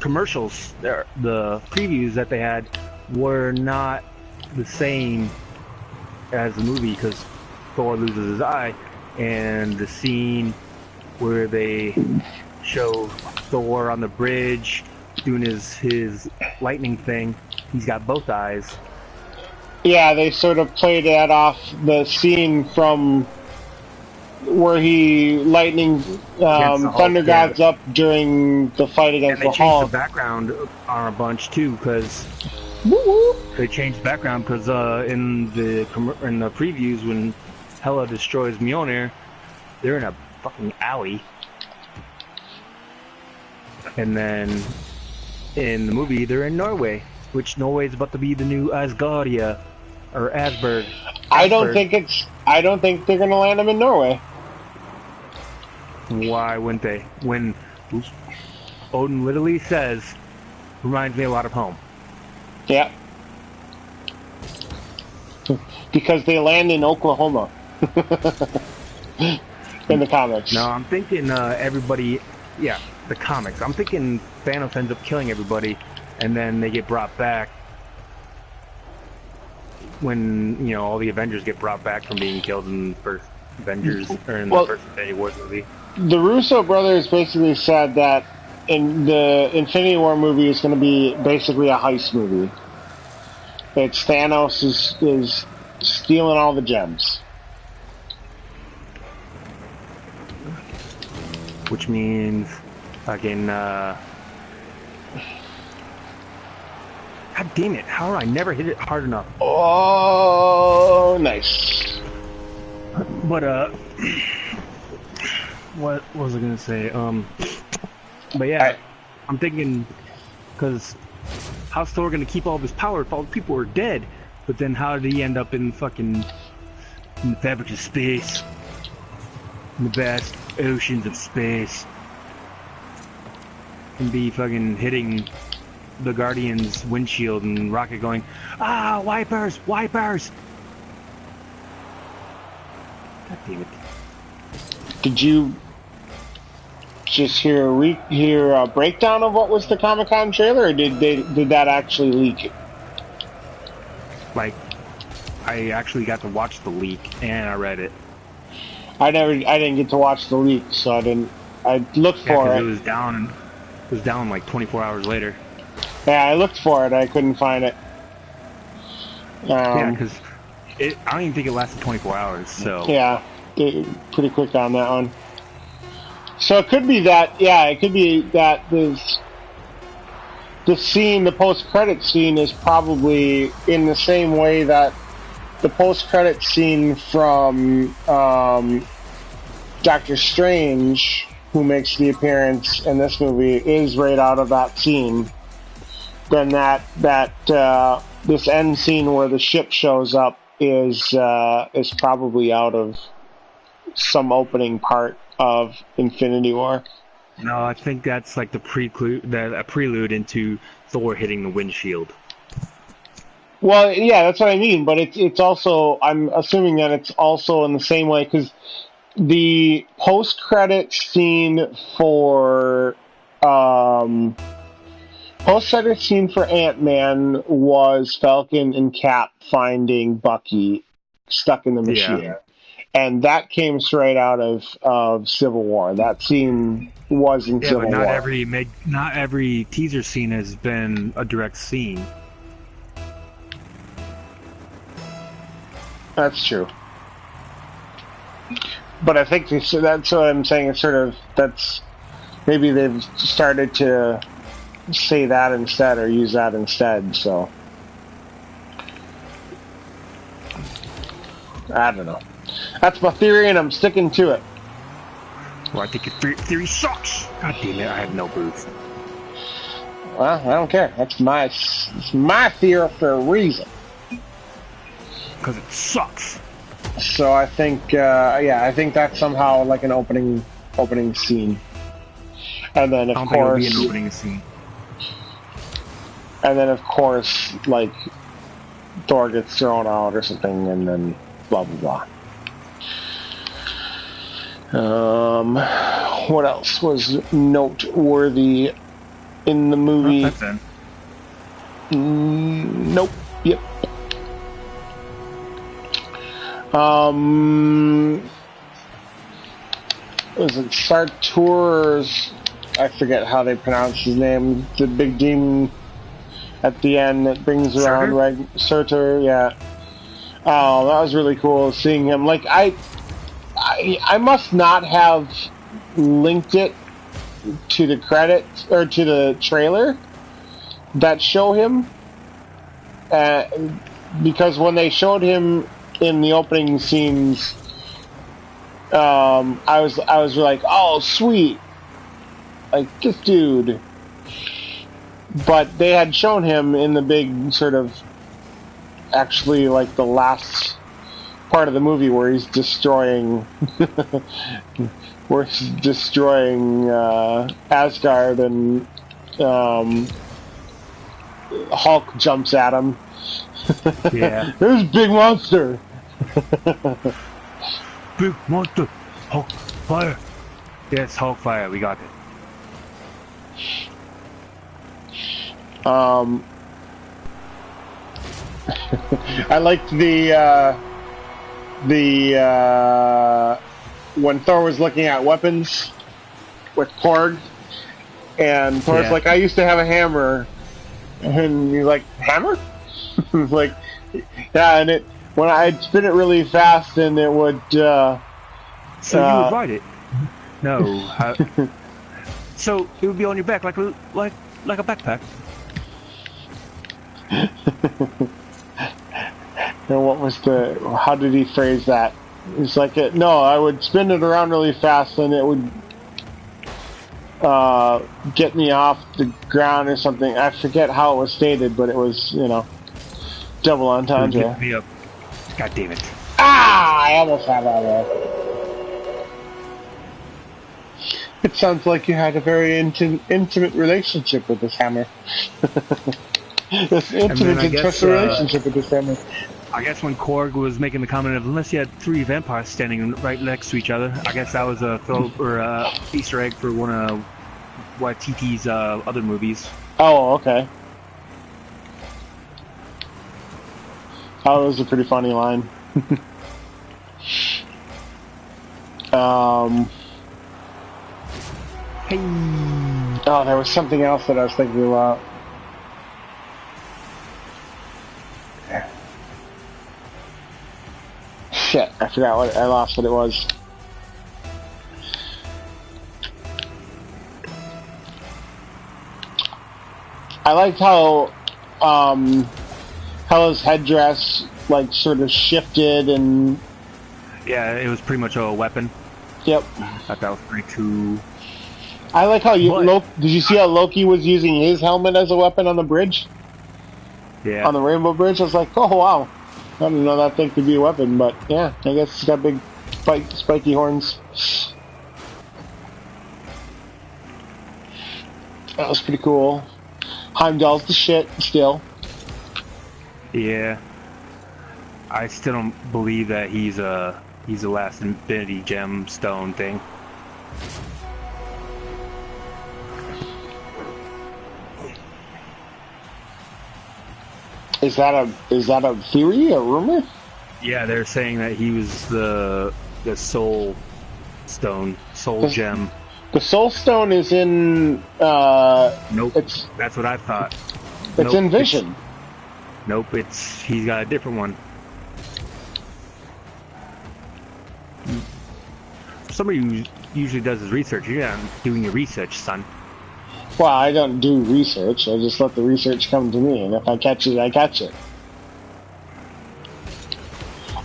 Speaker 2: commercials, the previews that they had were not the same as the movie because Thor loses his eye, and the scene where they show Thor on the bridge doing his lightning thing, he's got both eyes.
Speaker 1: Yeah, they sort of played that off the scene from where he lightning thunder gods up during the fight against the Hulk.
Speaker 2: And they changed the background on a bunch too, because they changed the background because in the previews when Hela destroys Mjolnir, they're in a fucking alley, and then in the movie they're in Norway, which Norway is about to be the new Asgardia. Or Asberg.
Speaker 1: I don't think they're gonna land him in Norway.
Speaker 2: Why wouldn't they? When Odin literally says, reminds me a lot of home.
Speaker 1: Yeah. Because they land in Oklahoma. In the comics.
Speaker 2: No, I'm thinking everybody, yeah, the comics. I'm thinking Thanos ends up killing everybody, and then they get brought back. When, you know, all the Avengers get brought back from being killed in the first Avengers, or in the first Infinity War movie.
Speaker 1: The Russo brothers basically said that in the Infinity War movie is going to be basically a heist movie. It's Thanos is stealing all the gems.
Speaker 2: Which means, again, God damn it, how do I never hit it hard enough?
Speaker 1: Oh, nice.
Speaker 2: But, what was I gonna say? But yeah, I'm thinking, because how's Thor gonna keep all of his power if all the people are dead? But then how did he end up in fucking in the fabric of space? In the vast oceans of space? And be fucking hitting the Guardian's windshield and Rocket going, ah, wipers, wipers! God damn it.
Speaker 1: Did you just hear a breakdown of what was the Comic-Con trailer, or did that actually leak?
Speaker 2: Like, I actually got to watch the leak and I read it.
Speaker 1: I didn't get to watch the leak, so I looked for it.
Speaker 2: It was down like 24 hours later.
Speaker 1: Yeah, I looked for it. I couldn't find it.
Speaker 2: Yeah, because I don't even think it lasted 24 hours. So
Speaker 1: yeah, pretty quick on that one. So it could be that. Yeah, it could be that the scene, the post-credit scene, is probably in the same way that the post-credit scene from Doctor Strange, who makes the appearance in this movie, is right out of that scene. Then this end scene where the ship shows up is probably out of some opening part of Infinity War.
Speaker 2: No, I think that's like a prelude into Thor hitting the windshield.
Speaker 1: Well, yeah, that's what I mean. But it's also, I'm assuming that it's also in the same way, because the post-credit scene for post-credit scene for Ant-Man was Falcon and Cap finding Bucky stuck in the machine.
Speaker 2: Yeah.
Speaker 1: And that came straight out of Civil War. That scene was in
Speaker 2: Yeah,
Speaker 1: Civil
Speaker 2: but not
Speaker 1: War.
Speaker 2: not every teaser scene has been a direct scene.
Speaker 1: That's true. But I think that's what I'm saying. It's sort of maybe they've started to say that instead or use that instead. So I don't know. That's my theory, and I'm sticking to it.
Speaker 2: Well, I think your theory sucks. God damn it, I have no proof.
Speaker 1: Well, I don't care. It's my theory for a reason.
Speaker 2: Because it sucks.
Speaker 1: So I think, I think that's somehow like an opening scene, and then
Speaker 2: I don't think it'll be an opening scene.
Speaker 1: And then of course, like Thor gets thrown out or something, and then blah blah blah. What else was noteworthy in the movie?
Speaker 2: Oh, that's it.
Speaker 1: Nope. Yep. Was it Sartor's? I forget how they pronounce his name. The big demon at the end that brings around Surtur. Yeah. Oh, that was really cool seeing him. Like I must not have linked it to the credits or to the trailer that show him, because when they showed him in the opening scenes, I was like, oh sweet, like this dude. But they had shown him in the big sort of, actually like the last part of the movie where he's destroying Asgard, and Hulk jumps at him.
Speaker 2: Yeah.
Speaker 1: There's a big monster.
Speaker 2: Big monster. Hulk fire. Yes, Hulk fire. We got it.
Speaker 1: I liked the when Thor was looking at weapons with Korg, and Thor's like, I used to have a hammer, and you're like, hammer? Like, yeah, and when I'd spin it really fast, and it would.
Speaker 2: So you would ride it? No. So it would be on your back like a backpack.
Speaker 1: And what was how did he phrase that? It's like, no, I would spin it around really fast, and it would get me off the ground or something. I forget how it was stated, but it was, double entendre.
Speaker 2: Get me up. God damn it.
Speaker 1: Ah! I almost had that there. It sounds like you had a very intimate relationship with this hammer. This intimate and trusted relationship with this hammer.
Speaker 2: I guess when Korg was making the comment of, unless you had three vampires standing right next to each other, I guess that was a Easter egg for one of Waititi's other movies.
Speaker 1: Oh, okay. That was a pretty funny line.
Speaker 2: Hey.
Speaker 1: Oh, there was something else that I was thinking about. Shit, I forgot I lost what it was. I liked how Hela's headdress like sort of shifted, and
Speaker 2: yeah, it was pretty much a weapon.
Speaker 1: Yep.
Speaker 2: I thought that was pretty cool.
Speaker 1: I like how did you see how Loki was using his helmet as a weapon on the bridge?
Speaker 2: Yeah.
Speaker 1: On the Rainbow Bridge, I was like, oh wow. I didn't know that thing could be a weapon, but yeah, I guess it's got big spiky horns. That was pretty cool. Heimdall's the shit, still.
Speaker 2: Yeah. I still don't believe that he's the last Infinity Gemstone thing.
Speaker 1: Is that a theory, a rumor?
Speaker 2: Yeah, they're saying that he was the soul stone, soul gem.
Speaker 1: The Soul Stone is in.
Speaker 2: Nope.
Speaker 1: It's
Speaker 2: That's what I thought.
Speaker 1: Nope, in Vision.
Speaker 2: Nope, he's got a different one. Somebody who usually does his research. You're not doing your research, son.
Speaker 1: Well, I don't do research. I just let the research come to me, and if I catch it, I catch it.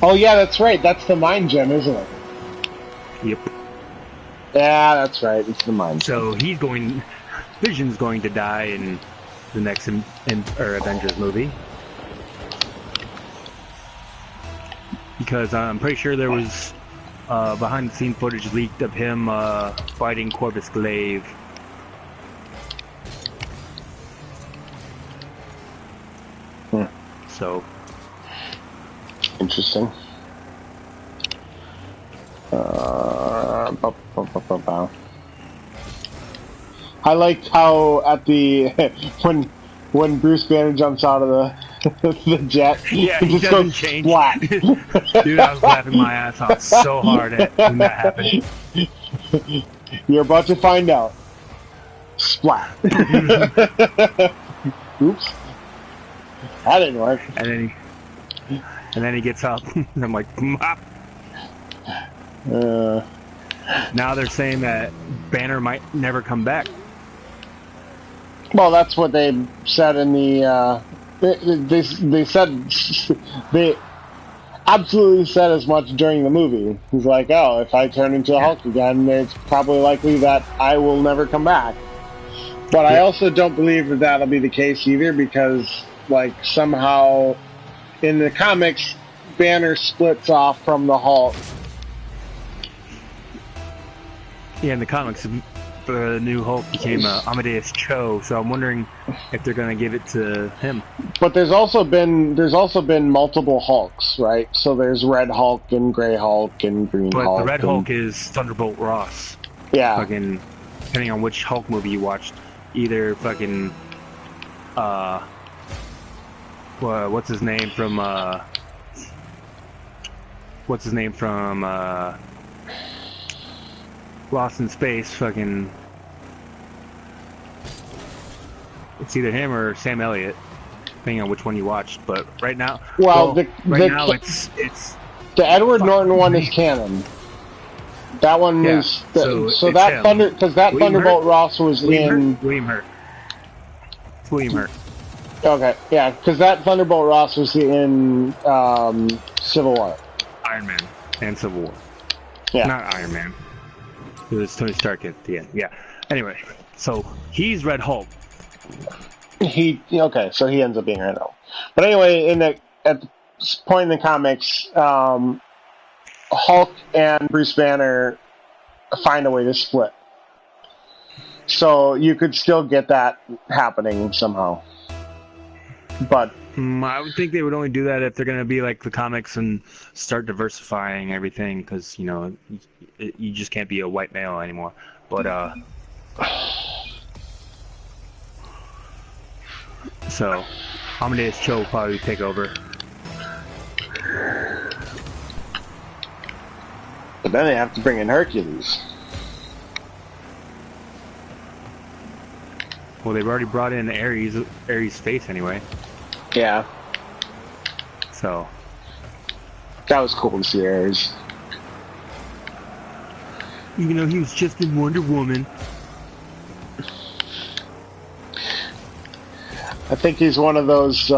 Speaker 1: Oh yeah, that's right. That's the Mind Gem, isn't it?
Speaker 2: Yep.
Speaker 1: Yeah, that's right. It's the Mind Gem.
Speaker 2: So Vision's going to die in the next Avengers movie. Because I'm pretty sure there was behind-the-scenes footage leaked of him fighting Corvus Glaive. So
Speaker 1: interesting. I liked how at the when Bruce Banner jumps out of the jet,
Speaker 2: yeah,
Speaker 1: he
Speaker 2: he
Speaker 1: just
Speaker 2: doesn't
Speaker 1: goes
Speaker 2: change.
Speaker 1: flat.
Speaker 2: Dude, I was laughing my ass off so hard when that happened.
Speaker 1: You're about to find out. Splat. Oops. That didn't work.
Speaker 2: And then he gets up, and I'm like, Mop. Now they're saying that Banner might never come back.
Speaker 1: Well, that's what they said in the. They said they absolutely said as much during the movie. He's like, "Oh, if I turn into a Hulk again, it's probably likely that I will never come back." But I also don't believe that that'll be the case either, because like somehow in the comics, Banner splits off from the Hulk.
Speaker 2: Yeah, in the comics, the new Hulk became Amadeus Cho, so I'm wondering if they're going to give it to him.
Speaker 1: But there's also been multiple Hulks, right? So there's Red Hulk and Gray Hulk and Green Hulk.
Speaker 2: But the Red Hulk is Thunderbolt Ross.
Speaker 1: Yeah.
Speaker 2: Fucking, depending on which Hulk movie you watched, either fucking, what's his name from Lost in Space, fucking... It's either him or Sam Elliott, depending on which one you watched. But right now... it's...
Speaker 1: The Edward Norton one is canon. That one is... So that Thunderbolt Ross was in...
Speaker 2: William Hurt. It's William Hurt.
Speaker 1: Okay, yeah, because that Thunderbolt Ross was in Civil War.
Speaker 2: Iron Man and Civil War.
Speaker 1: Yeah.
Speaker 2: Not Iron Man. It was Tony Stark at the end. Yeah. Anyway, so he's Red Hulk.
Speaker 1: Okay, so he ends up being Red Hulk. But anyway, at the point in the comics, Hulk and Bruce Banner find a way to split. So you could still get that happening somehow. But
Speaker 2: I would think they would only do that if they're going to be like the comics and start diversifying everything, because, you know, you just can't be a white male anymore. But, so, Amadeus Cho will probably take over.
Speaker 1: But then they have to bring in Hercules.
Speaker 2: Well, they've already brought in Ares' face anyway.
Speaker 1: Yeah.
Speaker 2: So.
Speaker 1: That was cool to see Ares.
Speaker 2: Even though he was just in Wonder Woman.
Speaker 1: I think he's one of those,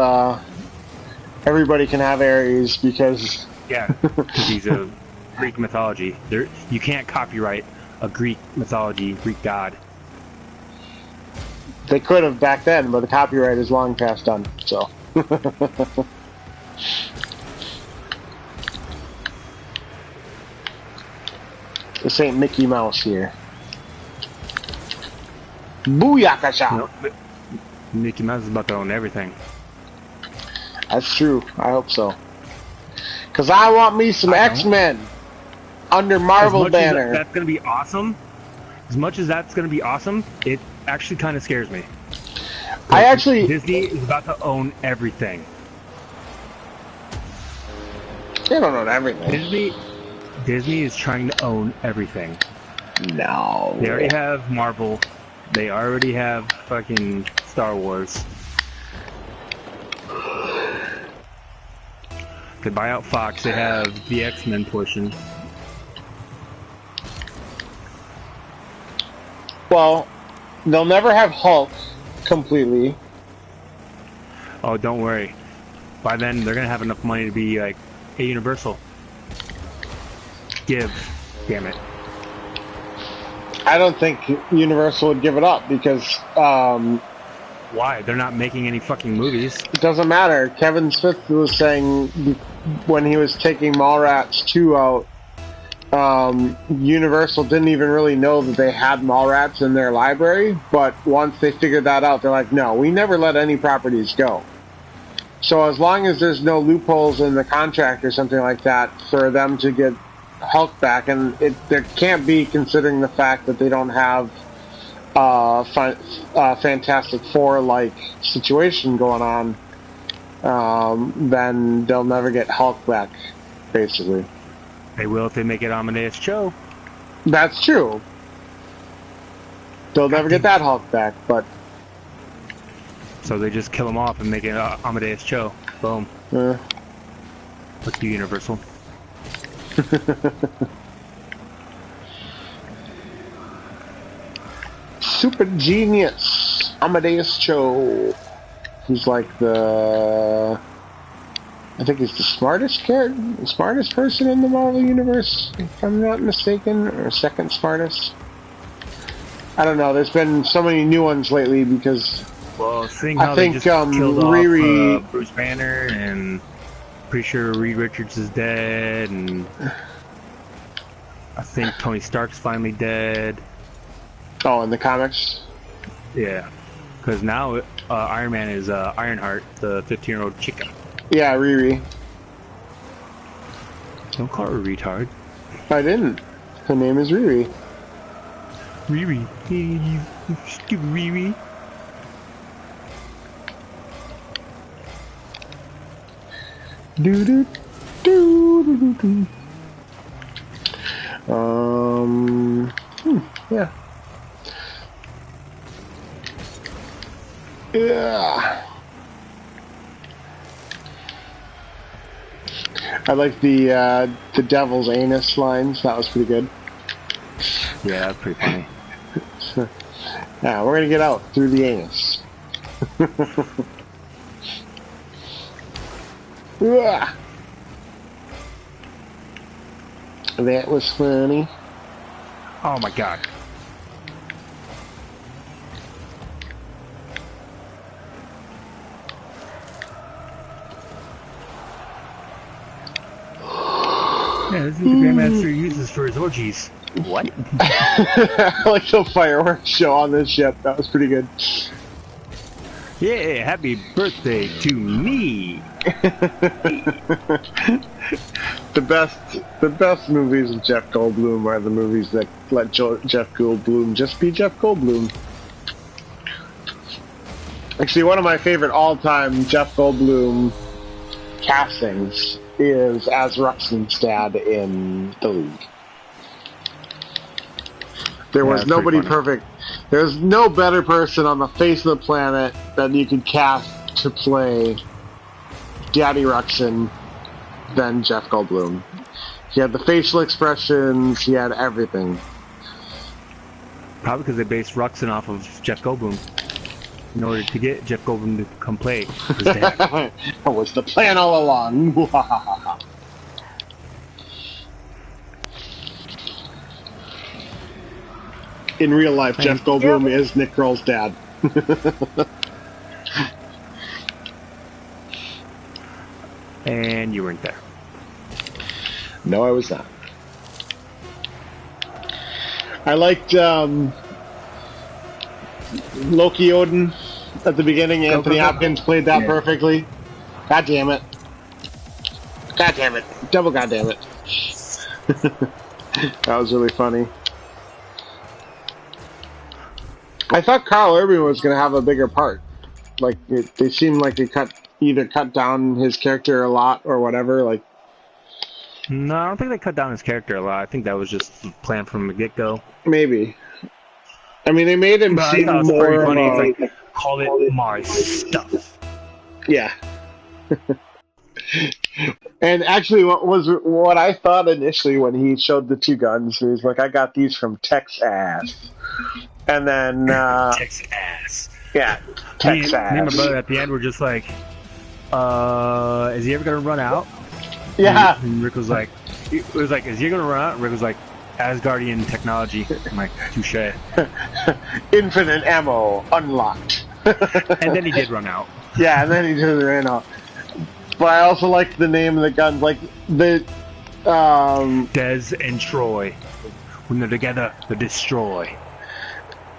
Speaker 1: everybody can have Ares because...
Speaker 2: Yeah, because he's a Greek mythology. You can't copyright a Greek mythology, Greek god.
Speaker 1: They could have back then, but the copyright is long past done, so... This ain't Mickey Mouse here. Booyakasha!
Speaker 2: Nope. Mickey Mouse is about to own everything.
Speaker 1: That's true. I hope so. Because I want me some X-Men under Marvel banner.
Speaker 2: That's going to be awesome. As much as that's going to be awesome, it actually kind of scares me.
Speaker 1: Disney
Speaker 2: is about to own everything.
Speaker 1: They don't own everything.
Speaker 2: Disney is trying to own everything.
Speaker 1: No.
Speaker 2: They already have Marvel. They already have fucking Star Wars. They buy out Fox. They have the X-Men portion.
Speaker 1: Well, they'll never have Hulk completely.
Speaker 2: Oh, don't worry. By then, they're gonna have enough money to be like a Universal. Damn it.
Speaker 1: I don't think Universal would give it up because
Speaker 2: Why? They're not making any fucking movies.
Speaker 1: it doesn't matter. Kevin Smith was saying when he was taking Mallrats 2 out, Universal didn't even really know that they had Mallrats in their library, but once they figured that out, they're like, no, we never let any properties go. So as long as there's no loopholes in the contract or something like that for them to get Hulk back, and there can't be, considering the fact that they don't have Fantastic Four-like situation going on, then they'll never get Hulk back, basically.
Speaker 2: They will if they make it Amadeus Cho.
Speaker 1: That's true. They'll never get that Hulk back, but...
Speaker 2: So they just kill him off and make it Amadeus Cho. Boom. Fuck you, Universal.
Speaker 1: Super genius Amadeus Cho. He's like I think he's the smartest person in the Marvel Universe, if I'm not mistaken, or second smartest. I don't know. There's been so many new ones lately because
Speaker 2: well, seeing how they just killed off Bruce Banner, and pretty sure Reed Richards is dead, and I think Tony Stark's finally dead.
Speaker 1: Oh, in the comics?
Speaker 2: Yeah, because now Iron Man is Ironheart, the 15-year-old chica.
Speaker 1: Yeah, Riri.
Speaker 2: Don't call her a retard.
Speaker 1: I didn't. Her name is Riri.
Speaker 2: Riri. Hey, you stupid Riri.
Speaker 1: Do do do do do. Yeah. Yeah. I like the devil's anus lines. That was pretty good.
Speaker 2: Yeah, that's pretty funny.
Speaker 1: Yeah, we're gonna get out through the anus. Yeah. That was funny.
Speaker 2: Oh my god. Yeah, this is what the Grandmaster uses for his orgies. What?
Speaker 1: I like the fireworks show on this ship. That was pretty good.
Speaker 2: Yeah, happy birthday to me.
Speaker 1: The best movies of Jeff Goldblum are the movies that let Jeff Goldblum just be Jeff Goldblum. Actually, one of my favorite all-time Jeff Goldblum castings is as Ruxin's dad in The League. There was nobody perfect. There's no better person on the face of the planet that you could cast to play Daddy Ruxin than Jeff Goldblum. He had the facial expressions, he had everything.
Speaker 2: Probably because they based Ruxin off of Jeff Goldblum in order to get Jeff Goldblum to come play his dad.
Speaker 1: That was the plan all along. In real life, Jeff Goldblum is Nick Kroll's dad.
Speaker 2: And you weren't there.
Speaker 1: No, I was not. I liked Loki Odin at the beginning. Anthony Hopkins played that perfectly. God damn it. God damn it. Double god damn it. That was really funny. I thought Carl Urban was going to have a bigger part. Like, they seemed like they either cut down his character a lot or whatever. Like,
Speaker 2: No, I don't think they cut down his character a lot. I think that was just planned from the get-go.
Speaker 1: Maybe. I mean, they made him
Speaker 2: But I
Speaker 1: seem
Speaker 2: thought it was
Speaker 1: more
Speaker 2: pretty funny.
Speaker 1: of a-
Speaker 2: It's like, call it my stuff.
Speaker 1: Yeah. And actually, what I thought initially when he showed the two guns, he was like, "I got these from Texas," and then
Speaker 2: Texas.
Speaker 1: yeah, Texas.
Speaker 2: Me and my brother at the end were just like, is he ever gonna run out?
Speaker 1: Yeah.
Speaker 2: And Rick was like, is he gonna run out? And Rick was like, Asgardian technology. I'm like, touche.
Speaker 1: Infinite ammo unlocked.
Speaker 2: And then he did run out.
Speaker 1: Yeah, and then he just ran out. But I also like the name of the guns, like the
Speaker 2: Des and Troy. When they're together, they destroy.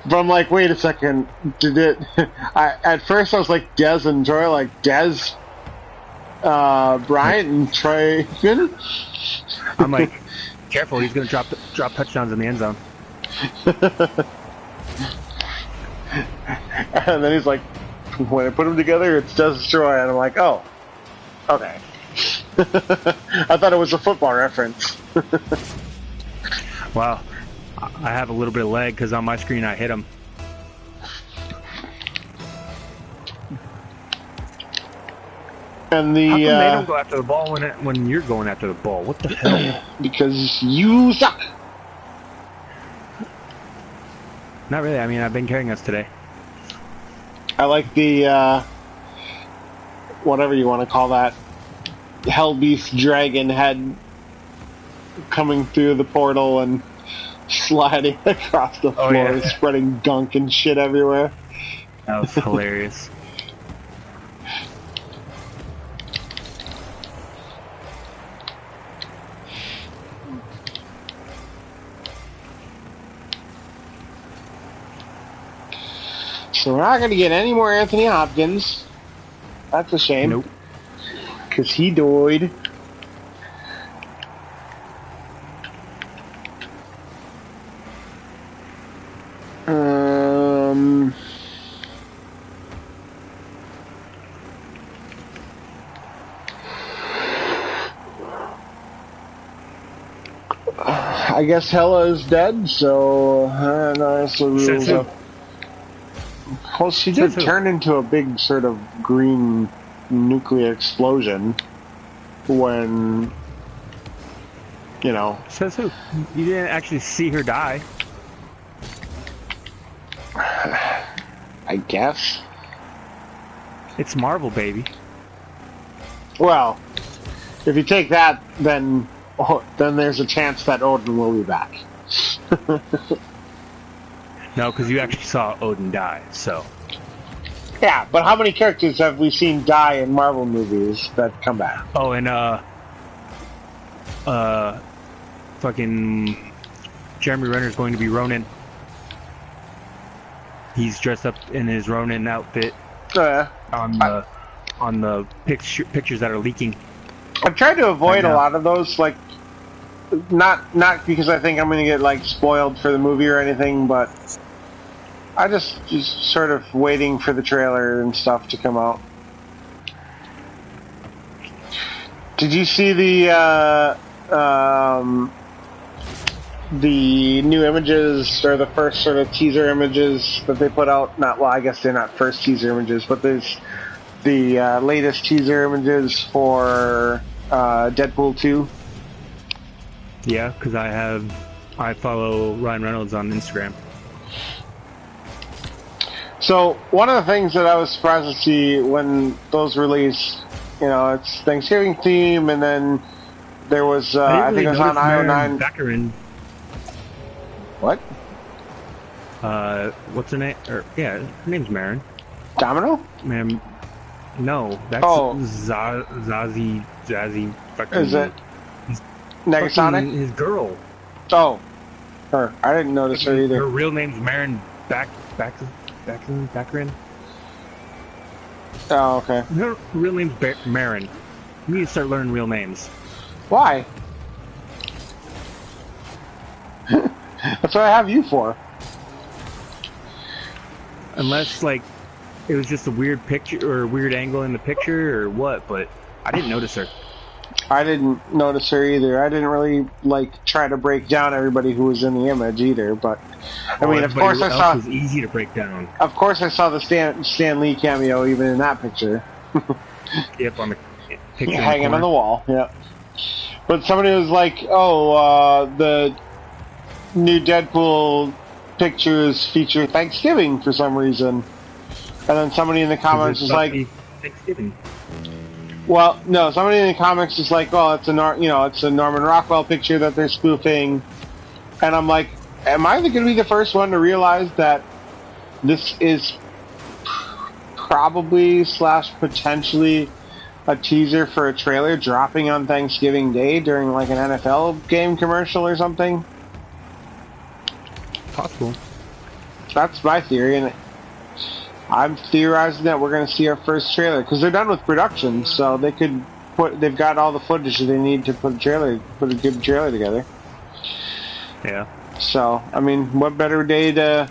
Speaker 1: But I'm like, wait a second, did it? At first I was like Des and Troy, like Des, Bryant and Troy.
Speaker 2: I'm like, careful, he's gonna drop touchdowns in the end zone.
Speaker 1: And then he's like, when I put them together, it's Des and Troy, and I'm like, oh, okay. I thought it was a football reference.
Speaker 2: Wow, I have a little bit of lag because on my screen I hit him.
Speaker 1: And the
Speaker 2: How come they don't go after the ball when you're going after the ball? What the hell?
Speaker 1: because you suck.
Speaker 2: Not really. I mean, I've been carrying us today.
Speaker 1: I like the whatever you want to call that, Hellbeast dragon head coming through the portal and sliding across the floor,
Speaker 2: yeah.
Speaker 1: spreading gunk and shit everywhere.
Speaker 2: That was hilarious.
Speaker 1: So we're not going to get any more Anthony Hopkins. That's a shame.
Speaker 2: Nope.
Speaker 1: Because he died. I guess Hela is dead, so nicely rules up. Well, she did turn into a big sort of green nuclear explosion when, you know.
Speaker 2: Says who? You didn't actually see her die.
Speaker 1: I guess.
Speaker 2: It's Marvel, baby.
Speaker 1: Well, if you take that, then there's a chance that Odin will be back.
Speaker 2: No, because you actually saw Odin die, so.
Speaker 1: Yeah, but how many characters have we seen die in Marvel movies that come back?
Speaker 2: Oh, and fucking Jeremy Renner's going to be Ronin. He's dressed up in his Ronin outfit on the pictures that are leaking.
Speaker 1: I've tried to avoid a lot of those, like, not because I think I'm going to get like spoiled for the movie or anything, but I just sort of waiting for the trailer and stuff to come out. Did you see the new images, or the first sort of teaser images that they put out? I guess they're not first teaser images, but there's the latest teaser images for Deadpool 2.
Speaker 2: Yeah, because I follow Ryan Reynolds on Instagram.
Speaker 1: So one of the things that I was surprised to see when those released, you know, it's Thanksgiving theme, and then there was I think it was on IO9.
Speaker 2: Baccarin.
Speaker 1: What?
Speaker 2: What's her name? Her name's Marin.
Speaker 1: Domino?
Speaker 2: Ma'am, no, that's Zazie. Fucking,
Speaker 1: is it Negasonic?
Speaker 2: His girl.
Speaker 1: Oh, her. I didn't notice her either.
Speaker 2: Her real name's Marin Baccarin.
Speaker 1: Oh, okay.
Speaker 2: Her real name's Marin. You need to start learning real names.
Speaker 1: Why? That's what I have you for.
Speaker 2: Unless, like, it was just a weird picture or a weird angle in the picture or what, but I didn't notice her.
Speaker 1: I didn't notice her either. I didn't really like try to break down everybody who was in the image either. But I mean, of course I saw.
Speaker 2: Was easy to break down.
Speaker 1: Of course, I saw the Stan Lee cameo even in that picture.
Speaker 2: Yep, on the picture
Speaker 1: hanging on the wall. Yeah. But somebody was like, "Oh, the new Deadpool pictures feature Thanksgiving for some reason," and then somebody in the comments was like,
Speaker 2: "Thanksgiving."
Speaker 1: Well, no, somebody in the comics is like, "Oh, it's a Norman Rockwell picture that they're spoofing," and I'm like, "Am I going to be the first one to realize that this is probably / potentially a teaser for a trailer dropping on Thanksgiving Day during like an NFL game commercial or something?"
Speaker 2: Possible.
Speaker 1: That's my theory, and I'm theorizing that we're going to see our first trailer because they're done with production, so they could they've got all the footage that they need to put a good trailer together.
Speaker 2: Yeah.
Speaker 1: So, I mean, what better day to...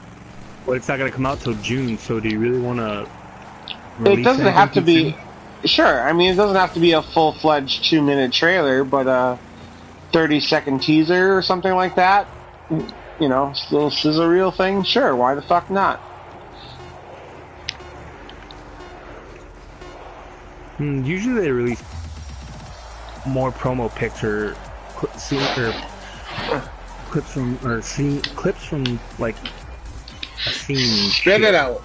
Speaker 2: Well, it's not going to come out till June, so do you really want to...
Speaker 1: It doesn't have to be... Sure, I mean, it doesn't have to be a full-fledged 2-minute trailer, but a 30-second teaser or something like that. You know, little sizzle reel thing. Sure, why the fuck not?
Speaker 2: Usually they release more promo pics or clips from like a scene.
Speaker 1: Spit it out.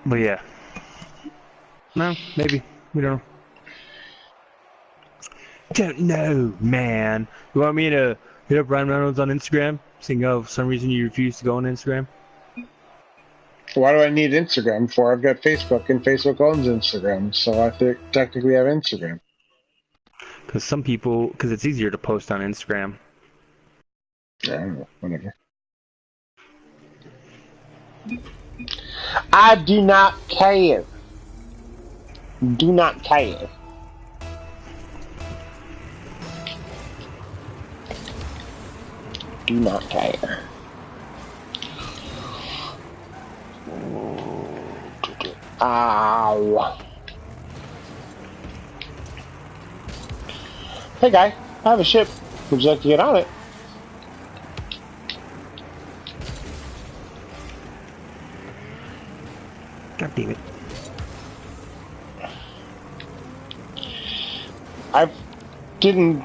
Speaker 2: But yeah, no, maybe we don't know. Don't know, man. You want me to hit up Ryan Reynolds on Instagram? Saying, oh, for some reason you refuse to go on Instagram?
Speaker 1: Why do I need Instagram for? I've got Facebook, and Facebook owns Instagram, so I think technically have Instagram.
Speaker 2: Because it's easier to post on Instagram.
Speaker 1: I don't know, whatever. I do not care. Do not care. Do not care. Ow. Hey guy, I have a ship. Would you like to get on it?
Speaker 2: God damn it.
Speaker 1: I didn't,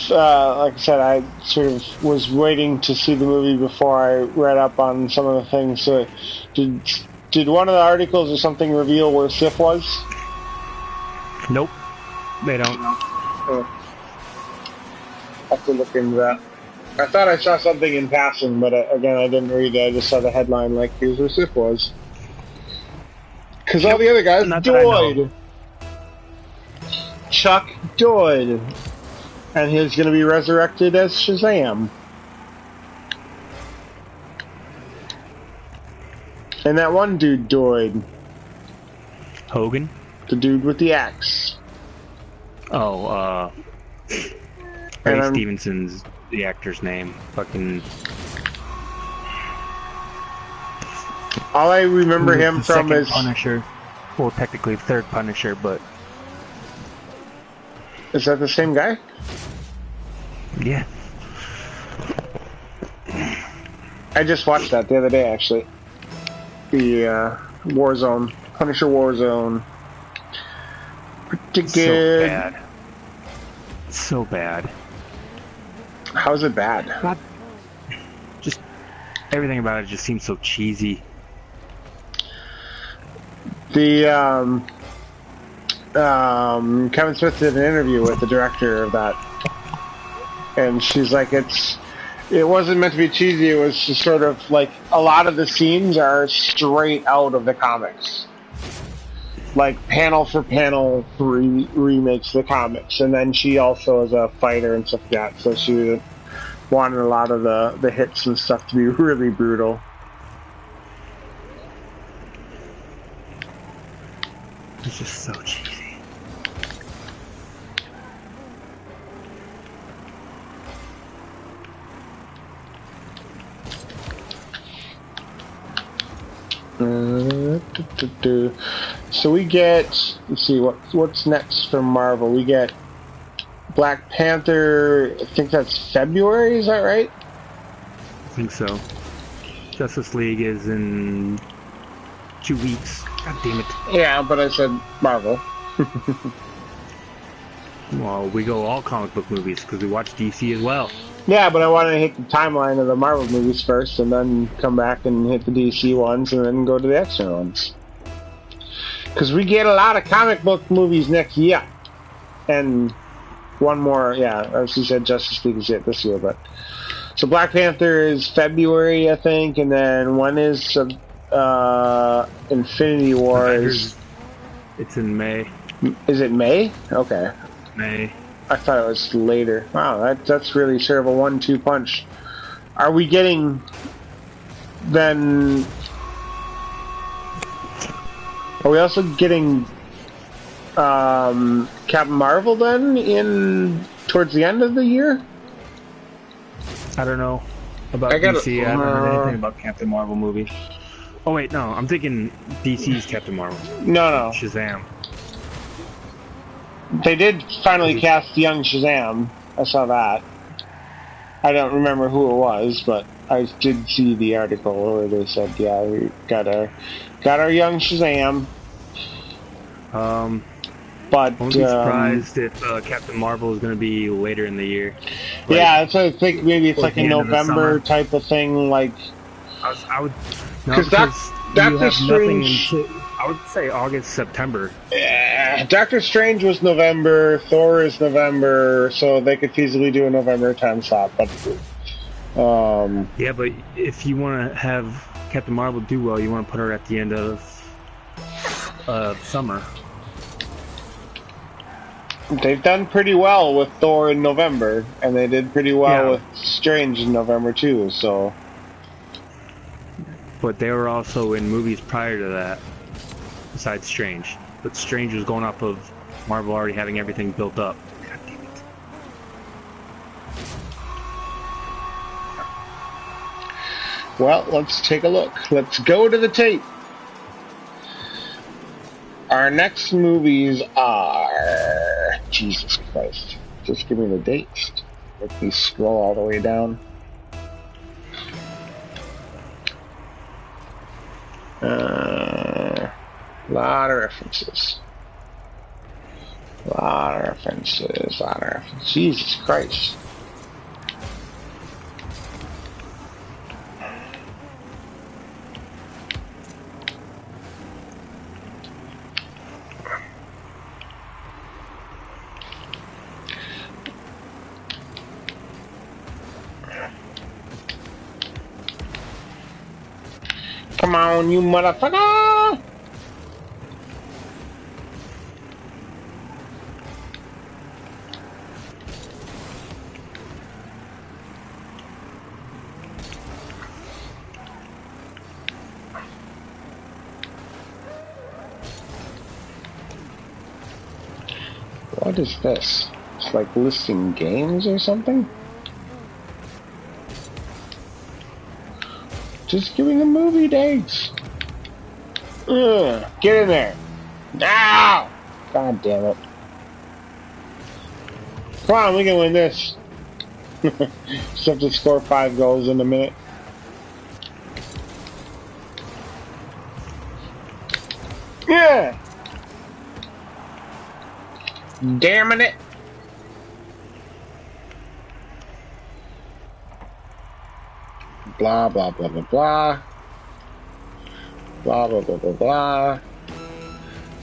Speaker 1: like I said, I sort of was waiting to see the movie before I read up on some of the things. So, did one of the articles or something reveal where Sif was?
Speaker 2: Nope. They don't.
Speaker 1: Oh. I have to look into that. I thought I saw something in passing, but again, I didn't read it. I just saw the headline, like, here's where Sif was. Because all the other guys died. Chuck died. And he's going to be resurrected as Shazam. And that one dude died.
Speaker 2: Hogan?
Speaker 1: The dude with the axe.
Speaker 2: Oh, Ray Stevenson's the actor's name. Fucking...
Speaker 1: All I remember him from is...
Speaker 2: Punisher. Well, technically third Punisher, but...
Speaker 1: Is that the same guy?
Speaker 2: Yeah.
Speaker 1: I just watched that the other day, actually. The Warzone. Punisher Warzone. Pretty good.
Speaker 2: So bad. So bad.
Speaker 1: How's it bad?
Speaker 2: God. Just... Everything about it just seems so cheesy.
Speaker 1: The, Kevin Smith did an interview with the director of that. And she's like, it wasn't meant to be cheesy, it was just sort of like, a lot of the scenes are straight out of the comics. Like, panel for panel remakes the comics. And then she also is a fighter and stuff like that, so she wanted a lot of the hits and stuff to be really brutal.
Speaker 2: It's just so cheesy.
Speaker 1: So we get, let's see, what's next for Marvel? We get Black Panther, I think that's February, is that right?
Speaker 2: I think so. Justice League is in 2 weeks. God damn it.
Speaker 1: Yeah, but I said Marvel.
Speaker 2: Well, we go all comic book movies because we watch DC as well.
Speaker 1: Yeah, but I want to hit the timeline of the Marvel movies first, and then come back and hit the DC ones, and then go to the X-Men ones. Because we get a lot of comic book movies next year. And one more, yeah, as you said, Justice League is it this year, but... So Black Panther is February, I think, and then when is Infinity War is...
Speaker 2: It's in May.
Speaker 1: Is it May? Okay.
Speaker 2: May.
Speaker 1: I thought it was later. Wow, that's really sort of a 1-2 punch. Are we getting... Then... Are we also getting Captain Marvel then towards the end of the year?
Speaker 2: I don't know about DC. I don't know anything about Captain Marvel movies. Oh wait, no, I'm thinking DC's Captain Marvel.
Speaker 1: No.
Speaker 2: Shazam.
Speaker 1: They did finally cast young Shazam. I saw that. I don't remember who it was, but I did see the article where they said, yeah, we got our young Shazam. But
Speaker 2: I wouldn't be surprised if Captain Marvel is going to be later in the year.
Speaker 1: Like, yeah, so I think maybe it's like a November type of thing. Like,
Speaker 2: I would
Speaker 1: because Doctor Strange.
Speaker 2: I would say August, September.
Speaker 1: Yeah, Doctor Strange was November. Thor is November, so they could feasibly do a November time slot. But
Speaker 2: yeah, but if you want to have Captain Marvel do well, you want to put her at the end of summer.
Speaker 1: They've done pretty well with Thor in November, and they did pretty well with Strange in November too. So,
Speaker 2: but they were also in movies prior to that, besides Strange. But Strange was going off of Marvel already having everything built up. God damn it!
Speaker 1: Well, let's take a look. Let's go to the tape. Our next movies are... Jesus Christ. Just give me the dates. Let me scroll all the way down. Lot of references. Jesus Christ. Come on, you motherfucker! What is this? It's like listing games or something? Just give me the movie dates. Get in there. Now! God damn it. Come on, we can win this. Just have to score 5 goals in a minute. Yeah! Damn it! Blah, blah, blah, blah, blah. Blah, blah, blah, blah, blah.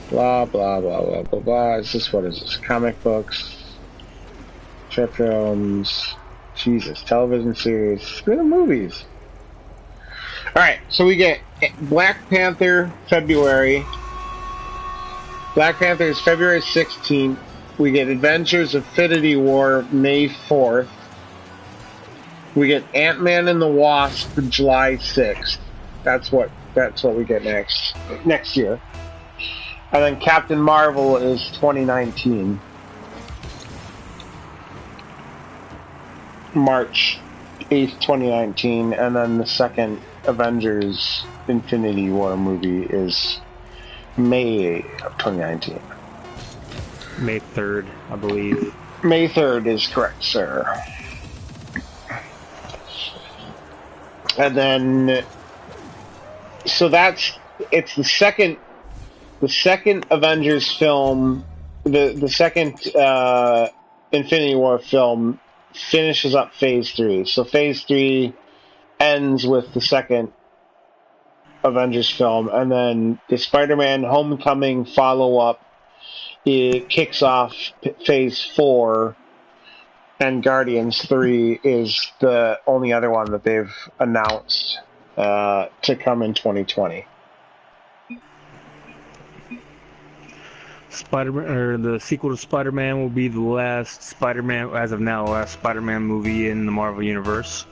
Speaker 1: Blah, blah, blah, blah, blah, blah. Is this, what is this? Comic books. Short films. Jesus. Television series. Screw the movies. Alright, so we get Black Panther, February. Black Panther is February 16th. We get Adventures of Infinity War, May 4th. We get Ant-Man and the Wasp, July 6th. That's what we get next year. And then Captain Marvel is 2019. March 8th, 2019, and then the second Avengers Infinity War movie is May of 2019.
Speaker 2: May 3rd, I believe.
Speaker 1: May 3rd is correct, sir. And then, so it's the second Avengers film, the second Infinity War film finishes up Phase 3. So Phase 3 ends with the second Avengers film, and then the Spider-Man Homecoming follow-up, it kicks off Phase 4, and Guardians 3 is the only other one that they've announced to come in 2020.
Speaker 2: The sequel to Spider-Man will be the last Spider-Man, as of now, last Spider-Man movie in the Marvel Universe.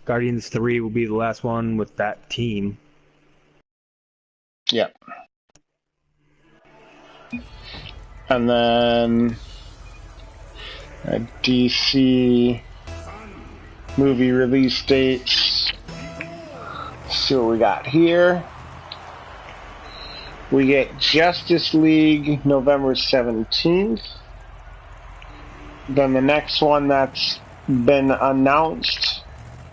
Speaker 2: Guardians 3 will be the last one with that team.
Speaker 1: Yeah. And then DC movie release dates. Let's see what we got here. We get Justice League November 17th. Then the next one that's been announced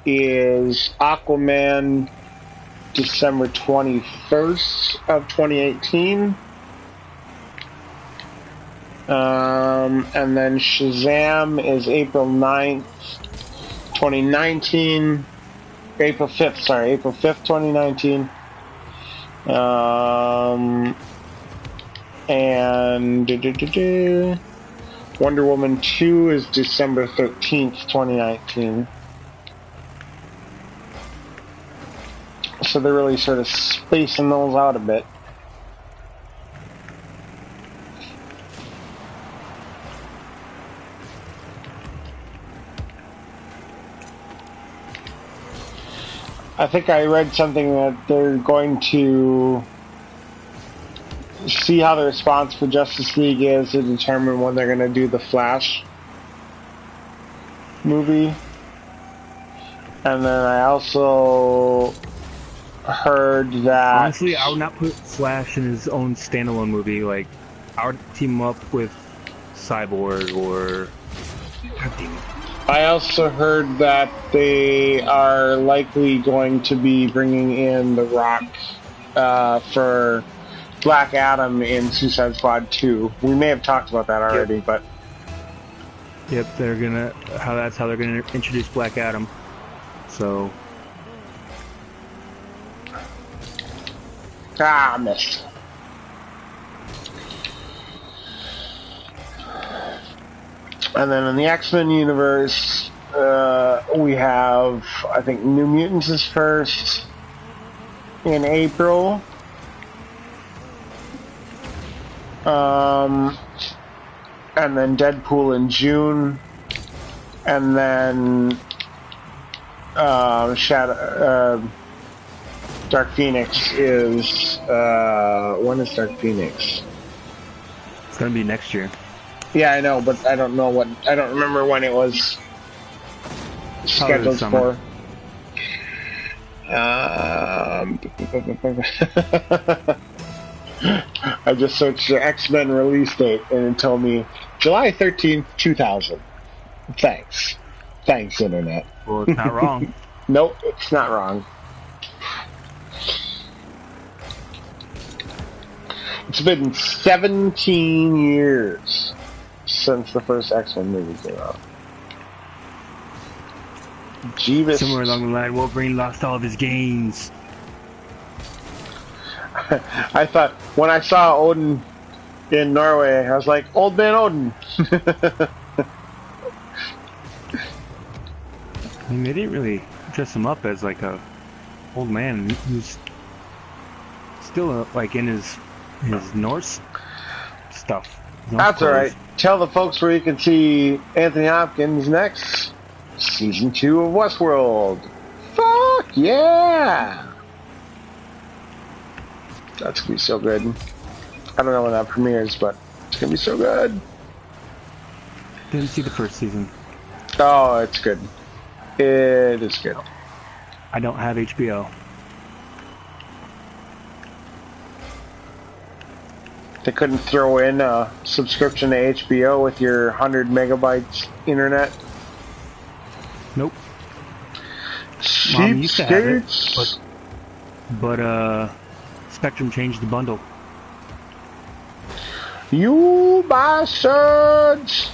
Speaker 1: is Aquaman December 21st of 2018. And then Shazam is April 9th, 2019. April 5th, 2019. And Wonder Woman 2 is December 13th, 2019. So they're really sort of spacing those out a bit. I think I read something that they're going to see how the response for Justice League is to determine when they're going to do the Flash movie. And then I also heard that...
Speaker 2: Honestly, I would not put Flash in his own standalone movie. Like, I would team him up with Cyborg or... God damn it.
Speaker 1: I also heard that they are likely going to be bringing in The Rock for Black Adam in Suicide Squad 2. We may have talked about that already, but...
Speaker 2: Yep, that's how they're gonna introduce Black Adam. So...
Speaker 1: Ah, missed. And then in the X-Men universe, we have, I think, New Mutants is first in April. And then Deadpool in June. And then Dark Phoenix is... when is Dark Phoenix?
Speaker 2: It's gonna be next year.
Speaker 1: Yeah, I know, but I don't remember when it was scheduled for. I just searched the X-Men release date and it told me July 13th, 2000. Thanks, Internet.
Speaker 2: Well, it's not wrong.
Speaker 1: Nope, it's not wrong. It's been 17 years since the first X-Men movie came out. Jeebus.
Speaker 2: Somewhere along the line, Wolverine lost all of his gains.
Speaker 1: I thought, when I saw Odin in Norway, I was like, Old Man Odin!
Speaker 2: I mean, they didn't really dress him up as like a old man who's still like in his Norse stuff.
Speaker 1: That's alright. Tell the folks where you can see Anthony Hopkins next. Season 2 of Westworld. Fuck yeah! That's gonna be so good. I don't know when that premieres, but it's gonna be so good.
Speaker 2: Didn't see the first season.
Speaker 1: Oh, it's good. It is good.
Speaker 2: I don't have HBO.
Speaker 1: They couldn't throw in a subscription to HBO with your 100 megabytes internet?
Speaker 2: Nope. Mom used to have it,
Speaker 1: Cheapskates.
Speaker 2: but Spectrum changed the bundle.
Speaker 1: You bastards!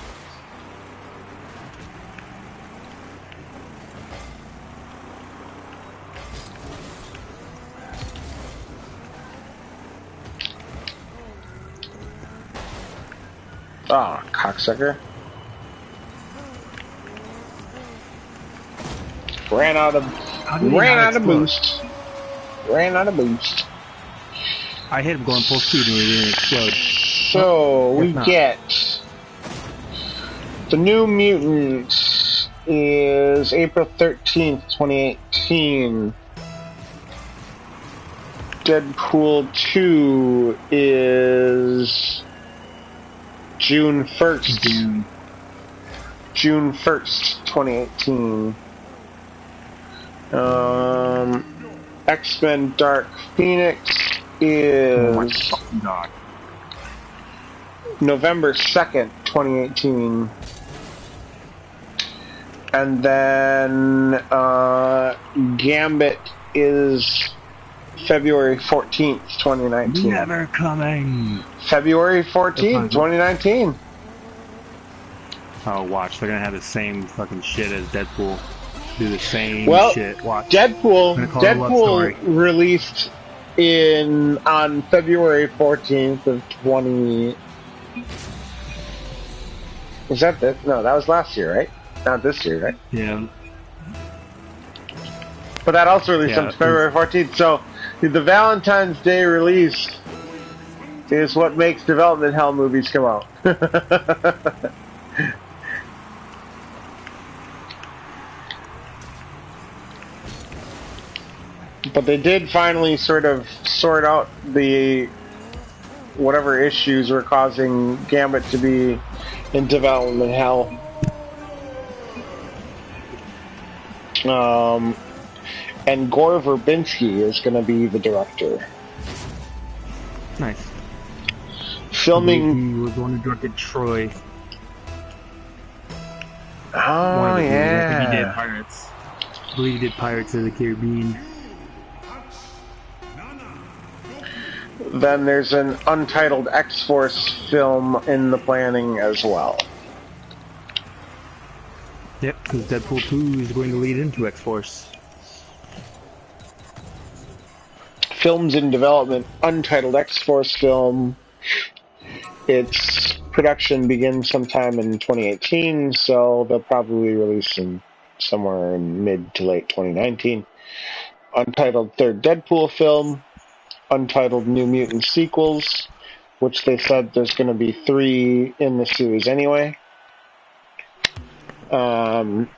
Speaker 1: Ah, oh, cocksucker. Ran out of boost. Ran out of boost.
Speaker 2: I hit him going full speed and he didn't explode.
Speaker 1: So we get the New Mutants is April 13th, 2018. Deadpool 2 is June 1st. June 1st, 2018. X-Men Dark Phoenix is November 2nd, 2018. And then Gambit is February 14th, 2019.
Speaker 2: Never coming.
Speaker 1: February 14th, 2019.
Speaker 2: Oh, watch. They're going to have the same fucking shit as Deadpool. Do the same shit. Watch.
Speaker 1: Deadpool released on February 14th of 20... Was that this? No, that was last year, right? Not this year, right?
Speaker 2: Yeah.
Speaker 1: But that also released on February 14th, so the Valentine's Day release is what makes development hell movies come out. But they did finally sort of sort out the whatever issues were causing Gambit to be in development hell. And Gore Verbinski is going to be the director.
Speaker 2: Nice.
Speaker 1: Filming.
Speaker 2: We're going to direct Troy.
Speaker 1: Oh, yeah.
Speaker 2: I think he did Pirates. I believe he did Pirates of the Caribbean.
Speaker 1: Then there's an untitled X-Force film in the planning as well.
Speaker 2: Yep, because Deadpool 2 is going to lead into X-Force.
Speaker 1: Films in development, untitled X-Force film. Its production begins sometime in 2018, so they'll probably release in somewhere in mid to late 2019. Untitled third Deadpool film. Untitled New Mutant sequels, which they said there's going to be 3 in the series anyway. Untitled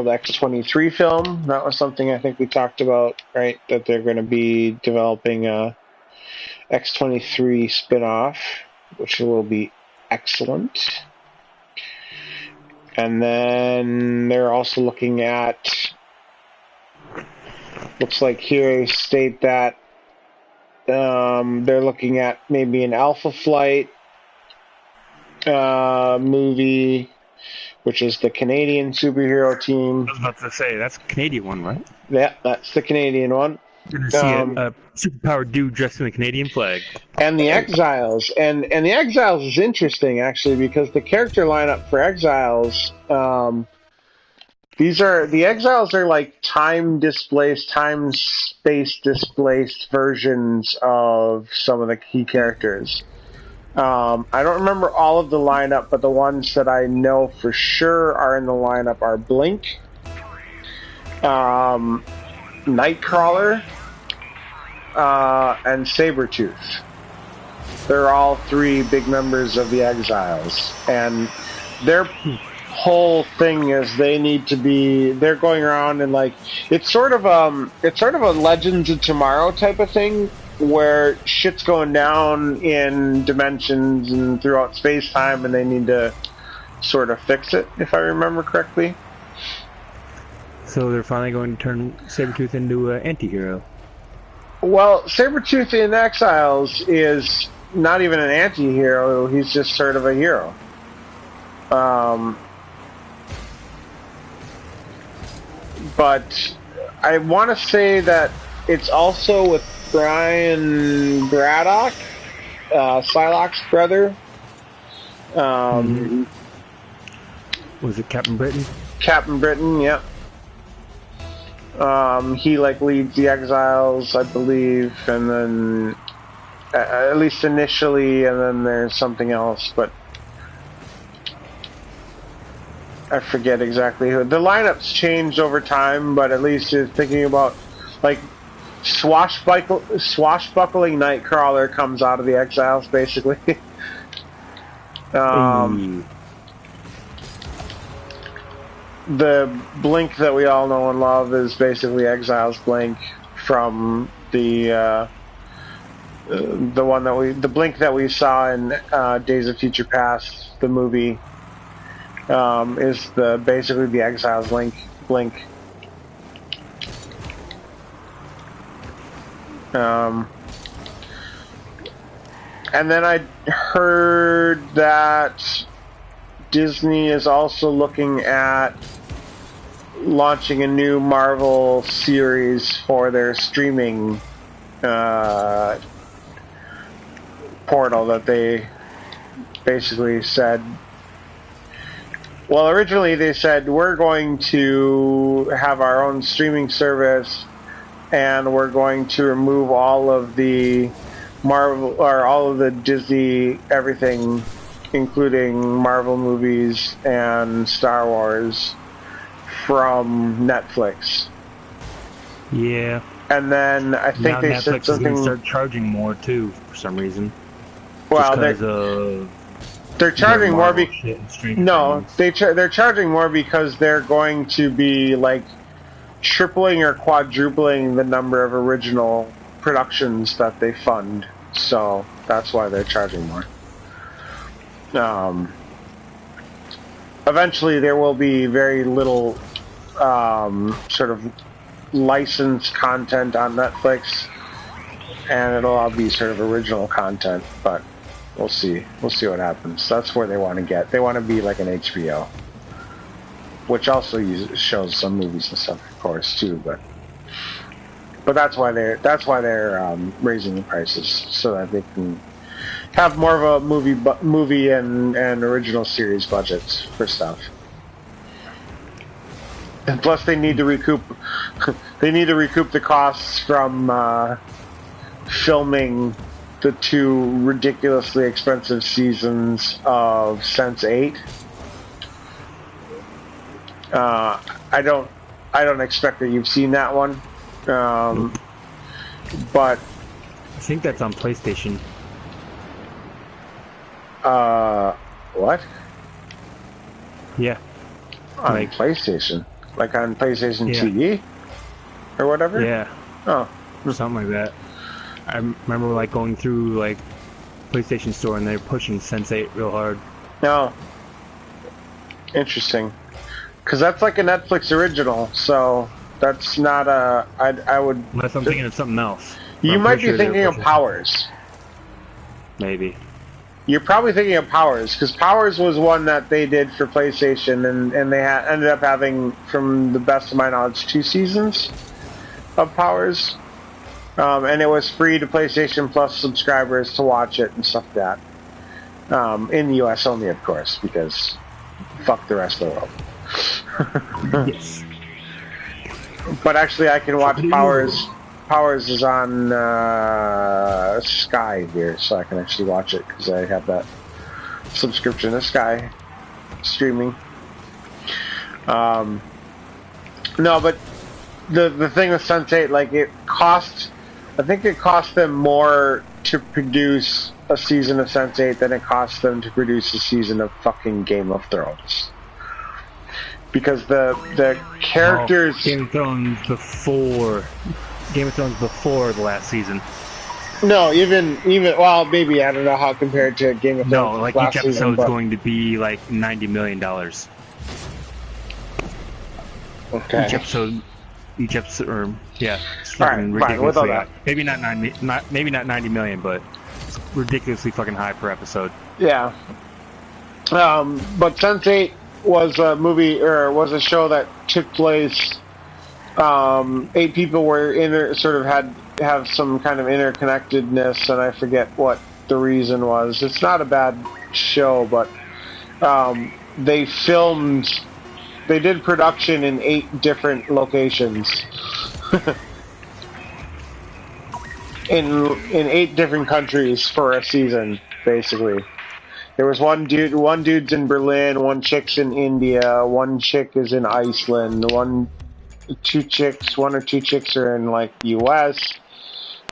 Speaker 1: X-23 film. That was something I think we talked about, right? That they're going to be developing a X-23 spin-off, which will be excellent. And then they're also looking at... Looks like here they state that they're looking at maybe an Alpha Flight movie, which is the Canadian superhero team.
Speaker 2: I was about to say, that's a Canadian one, right?
Speaker 1: Yeah, that's the Canadian one.
Speaker 2: You're going to see a superpowered dude dressed in the Canadian flag.
Speaker 1: And the Exiles. And the Exiles is interesting, actually, because the character lineup for Exiles... the Exiles are like time-displaced, time-space-displaced versions of some of the key characters. I don't remember all of the lineup, but the ones that I know for sure are in the lineup are Blink, Nightcrawler, and Sabretooth. They're all 3 big members of the Exiles, and they're... whole thing is they're going around and like it's sort of a Legends of Tomorrow type of thing where shit's going down in dimensions and throughout space-time and they need to sort of fix it, if I remember correctly.
Speaker 2: So they're finally going to turn Sabretooth into an anti-hero.
Speaker 1: Well, Sabretooth in Exiles is not even an anti-hero, he's just sort of a hero. But I want to say that it's also with Brian Braddock, Psylocke's brother.
Speaker 2: Was it Captain Britain?
Speaker 1: Captain Britain, yep. He leads the Exiles, I believe, and then at least initially, and then there's something else, but I forget exactly who. The lineup's changed over time, but at least you're thinking about swashbuckling Nightcrawler comes out of the Exiles, basically. The Blink that we all know and love is basically Exiles Blink from the Blink that we saw in Days of Future Past, the movie, is basically the Exiles Blink. And then I heard that Disney is also looking at launching a new Marvel series for their streaming portal that they basically said. Well, originally they said we're going to have our own streaming service and we're going to remove all of the Marvel or all of the Disney everything, including Marvel movies and Star Wars, from Netflix.
Speaker 2: Yeah.
Speaker 1: And then I think they
Speaker 2: Netflix
Speaker 1: said something.
Speaker 2: Is gonna start charging more too for some reason.
Speaker 1: Well, they're charging more they're charging more because they're going to be tripling or quadrupling the number of original productions that they fund. So that's why they're charging more. Eventually there will be very little sort of licensed content on Netflix, and it'll all be sort of original content, but we'll see what happens. That's where they want to get. They want to be like an HBO, which also shows some movies and stuff, of course, too, but that's why they're raising the prices, so that they can have more of a movie and original series budgets for stuff. And plus, they need to recoup the costs from filming the 2 ridiculously expensive seasons of Sense8. I don't expect that you've seen that one, but
Speaker 2: I think that's on PlayStation.
Speaker 1: What?
Speaker 2: Yeah.
Speaker 1: On PlayStation? Like on PlayStation TV? Or whatever?
Speaker 2: Yeah.
Speaker 1: Oh.
Speaker 2: Something like that. I remember going through PlayStation Store and they're pushing Sense8 real hard.
Speaker 1: No. Interesting. Because that's like a Netflix original, so that's not a... I would...
Speaker 2: Unless I'm thinking of something else.
Speaker 1: You might be thinking of Powers.
Speaker 2: Maybe.
Speaker 1: You're probably thinking of Powers, because Powers was one that they did for PlayStation, and they ended up having, from the best of my knowledge, 2 seasons of Powers. And it was free to PlayStation Plus subscribers to watch it and stuff like that. In the US only, of course, because fuck the rest of the world.
Speaker 2: Yes.
Speaker 1: But actually, I can watch Powers. Powers is on Sky here, so I can actually watch it because I have that subscription to Sky streaming. No, but the thing with Sense8, I think it cost them more to produce a season of Sense8 than it cost them to produce a season of fucking Game of Thrones. Because the characters...
Speaker 2: Game of Thrones before the last season.
Speaker 1: No, even well, maybe I don't know how compared to Game of Thrones.
Speaker 2: No, each episode is going to be $90 million.
Speaker 1: Okay.
Speaker 2: Each episode, or yeah, it's
Speaker 1: All right,
Speaker 2: fucking
Speaker 1: fine, with all
Speaker 2: ridiculously high.
Speaker 1: that.
Speaker 2: Maybe not 90 million, but it's ridiculously fucking high per episode.
Speaker 1: Yeah. But Sense8 was a movie, or was a show that took place. 8 people were sort of have some kind of interconnectedness, and I forget what the reason was. It's not a bad show, but they did production in 8 different locations. in 8 different countries for a season, basically. There was one dude's in Berlin, one chick's in India, one chick is in Iceland, one or two chicks are in like US.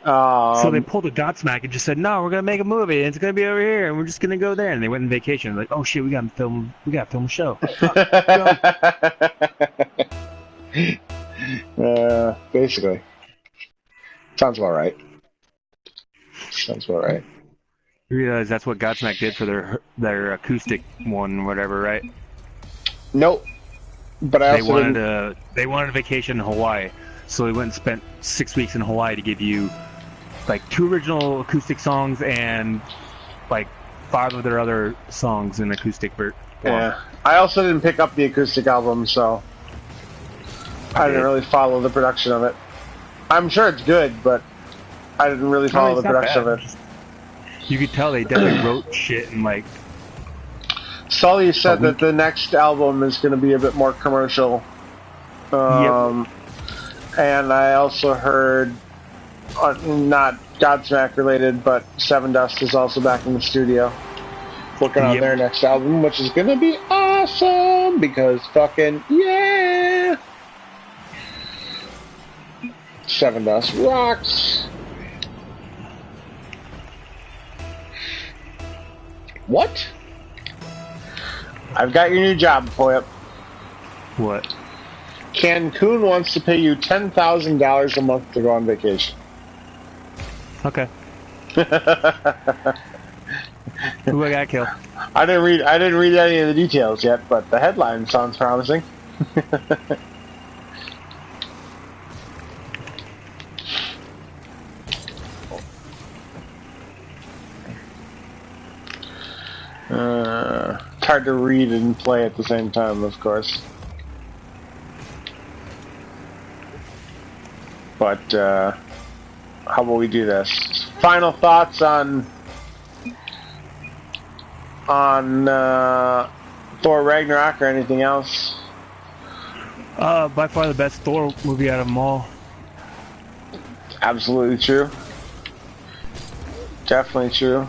Speaker 2: So they pulled a Godsmack and just said, "No, we're gonna make a movie. And it's gonna be over here, and we're just gonna go there." And they went on vacation. Like, "Oh shit, we gotta film a show."
Speaker 1: Basically, sounds about right.
Speaker 2: You realize that's what Godsmack did for their acoustic one, whatever, right?
Speaker 1: Nope. But I
Speaker 2: they wanted a vacation in Hawaii, so they went and spent 6 weeks in Hawaii to give you like 2 original acoustic songs and like 5 of their other songs in acoustic form.
Speaker 1: Yeah, I also didn't pick up the acoustic album, so I didn't really follow the production of it. I'm sure it's good, but I didn't really follow the production of it.
Speaker 2: You could tell they definitely wrote shit and like.
Speaker 1: Sully said that the next album is going to be a bit more commercial.
Speaker 2: Yep.
Speaker 1: And I also heard, not Godsmack related, but Sevendust is also back in the studio working on their next album, which is going to be awesome because fucking yeah! Sevendust rocks. What? I've got your new job, Poyup.
Speaker 2: What?
Speaker 1: Cancun wants to pay you $10,000 a month to go on vacation.
Speaker 2: Okay. Who I gotta kill?
Speaker 1: I didn't read any of the details yet, but the headline sounds promising. It's hard to read and play at the same time, of course. But how about we do this? Final thoughts on Thor Ragnarok or anything else?
Speaker 2: By far the best Thor movie out of them all.
Speaker 1: Absolutely true. Definitely true.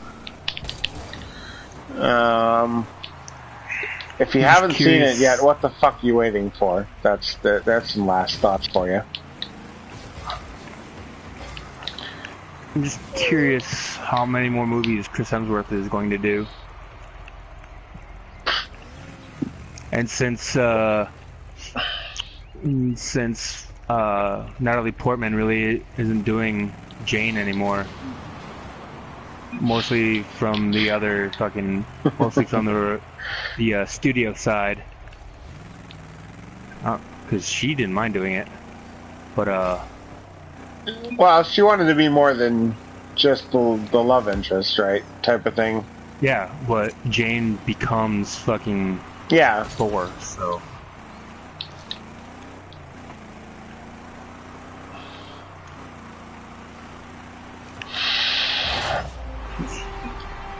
Speaker 1: If you haven't seen it yet, what the fuck are you waiting for? That's some last thoughts for you.
Speaker 2: I'm just curious how many more movies Chris Hemsworth is going to do. And since Natalie Portman really isn't doing Jane anymore, mostly from the studio side, because she didn't mind doing it, but
Speaker 1: well, she wanted to be more than just the love interest, right? Type of thing.
Speaker 2: Yeah, but Jane becomes fucking Thor, so.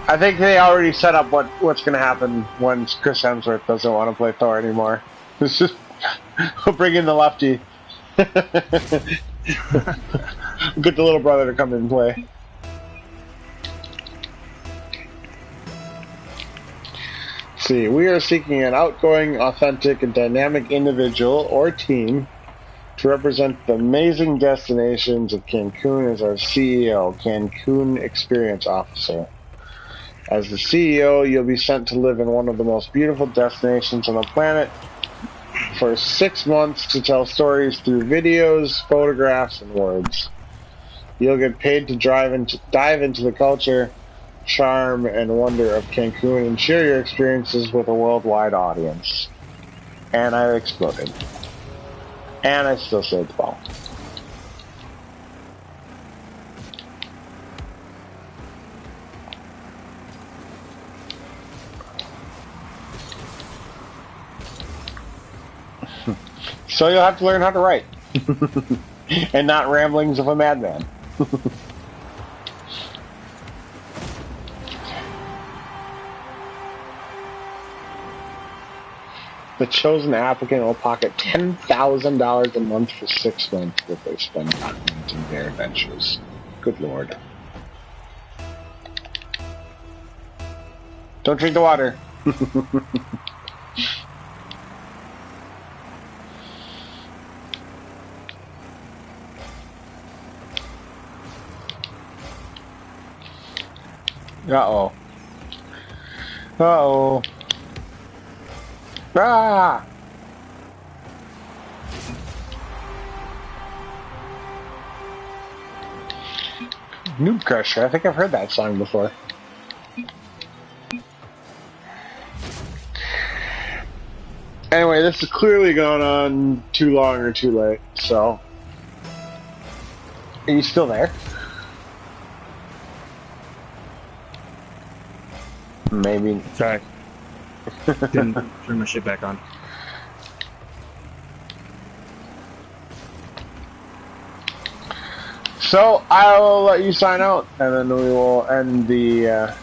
Speaker 1: I think they already set up what's going to happen when Chris Hemsworth doesn't want to play Thor anymore. It's just we'll bring in the lefty. Get the little brother to come in and play. See, we are seeking an outgoing, authentic, and dynamic individual or team to represent the amazing destinations of Cancun as our CEO, Cancun Experience Officer. As the CEO, you'll be sent to live in one of the most beautiful destinations on the planet for 6 months to tell stories through videos, photographs, and words. You'll get paid to dive into the culture, charm, and wonder of Cancun and share your experiences with a worldwide audience. And I exploded. And I still say it's ball. So you'll have to learn how to write. And not ramblings of a madman. The chosen applicant will pocket $10,000 a month for 6 months that they spend documenting their adventures. Good lord. Don't drink the water. Uh-oh. Uh-oh. Ah! Noob Crusher. I think I've heard that song before. Anyway, this is clearly going on too long or too late, so... Are you still there? Maybe.
Speaker 2: Sorry. Didn't turn my shit back on.
Speaker 1: So, I'll let you sign out, and then we will end the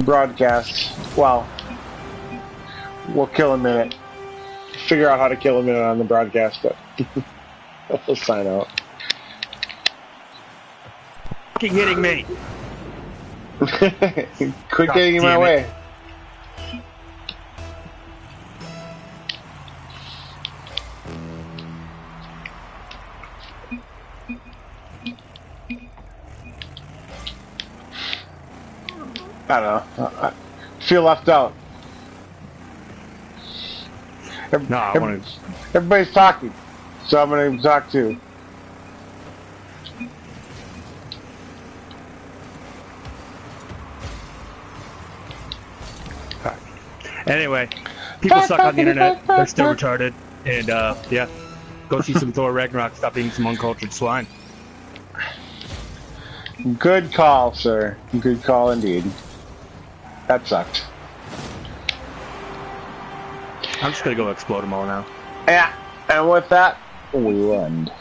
Speaker 1: broadcast. Well, we'll kill a minute. Figure out how to kill a minute on the broadcast, but we'll sign out.
Speaker 2: Fucking hitting me!
Speaker 1: Quit getting in my way. I don't know. I feel left out.
Speaker 2: No, I want to.
Speaker 1: Everybody's talking, so I'm going to talk too.
Speaker 2: Anyway, people suck on the internet. They're still retarded. And, yeah. Go see some Thor Ragnarok. Stop being some uncultured swine.
Speaker 1: Good call, sir. Good call indeed. That sucked.
Speaker 2: I'm just gonna go explode them all now.
Speaker 1: Yeah, and with that, we will end.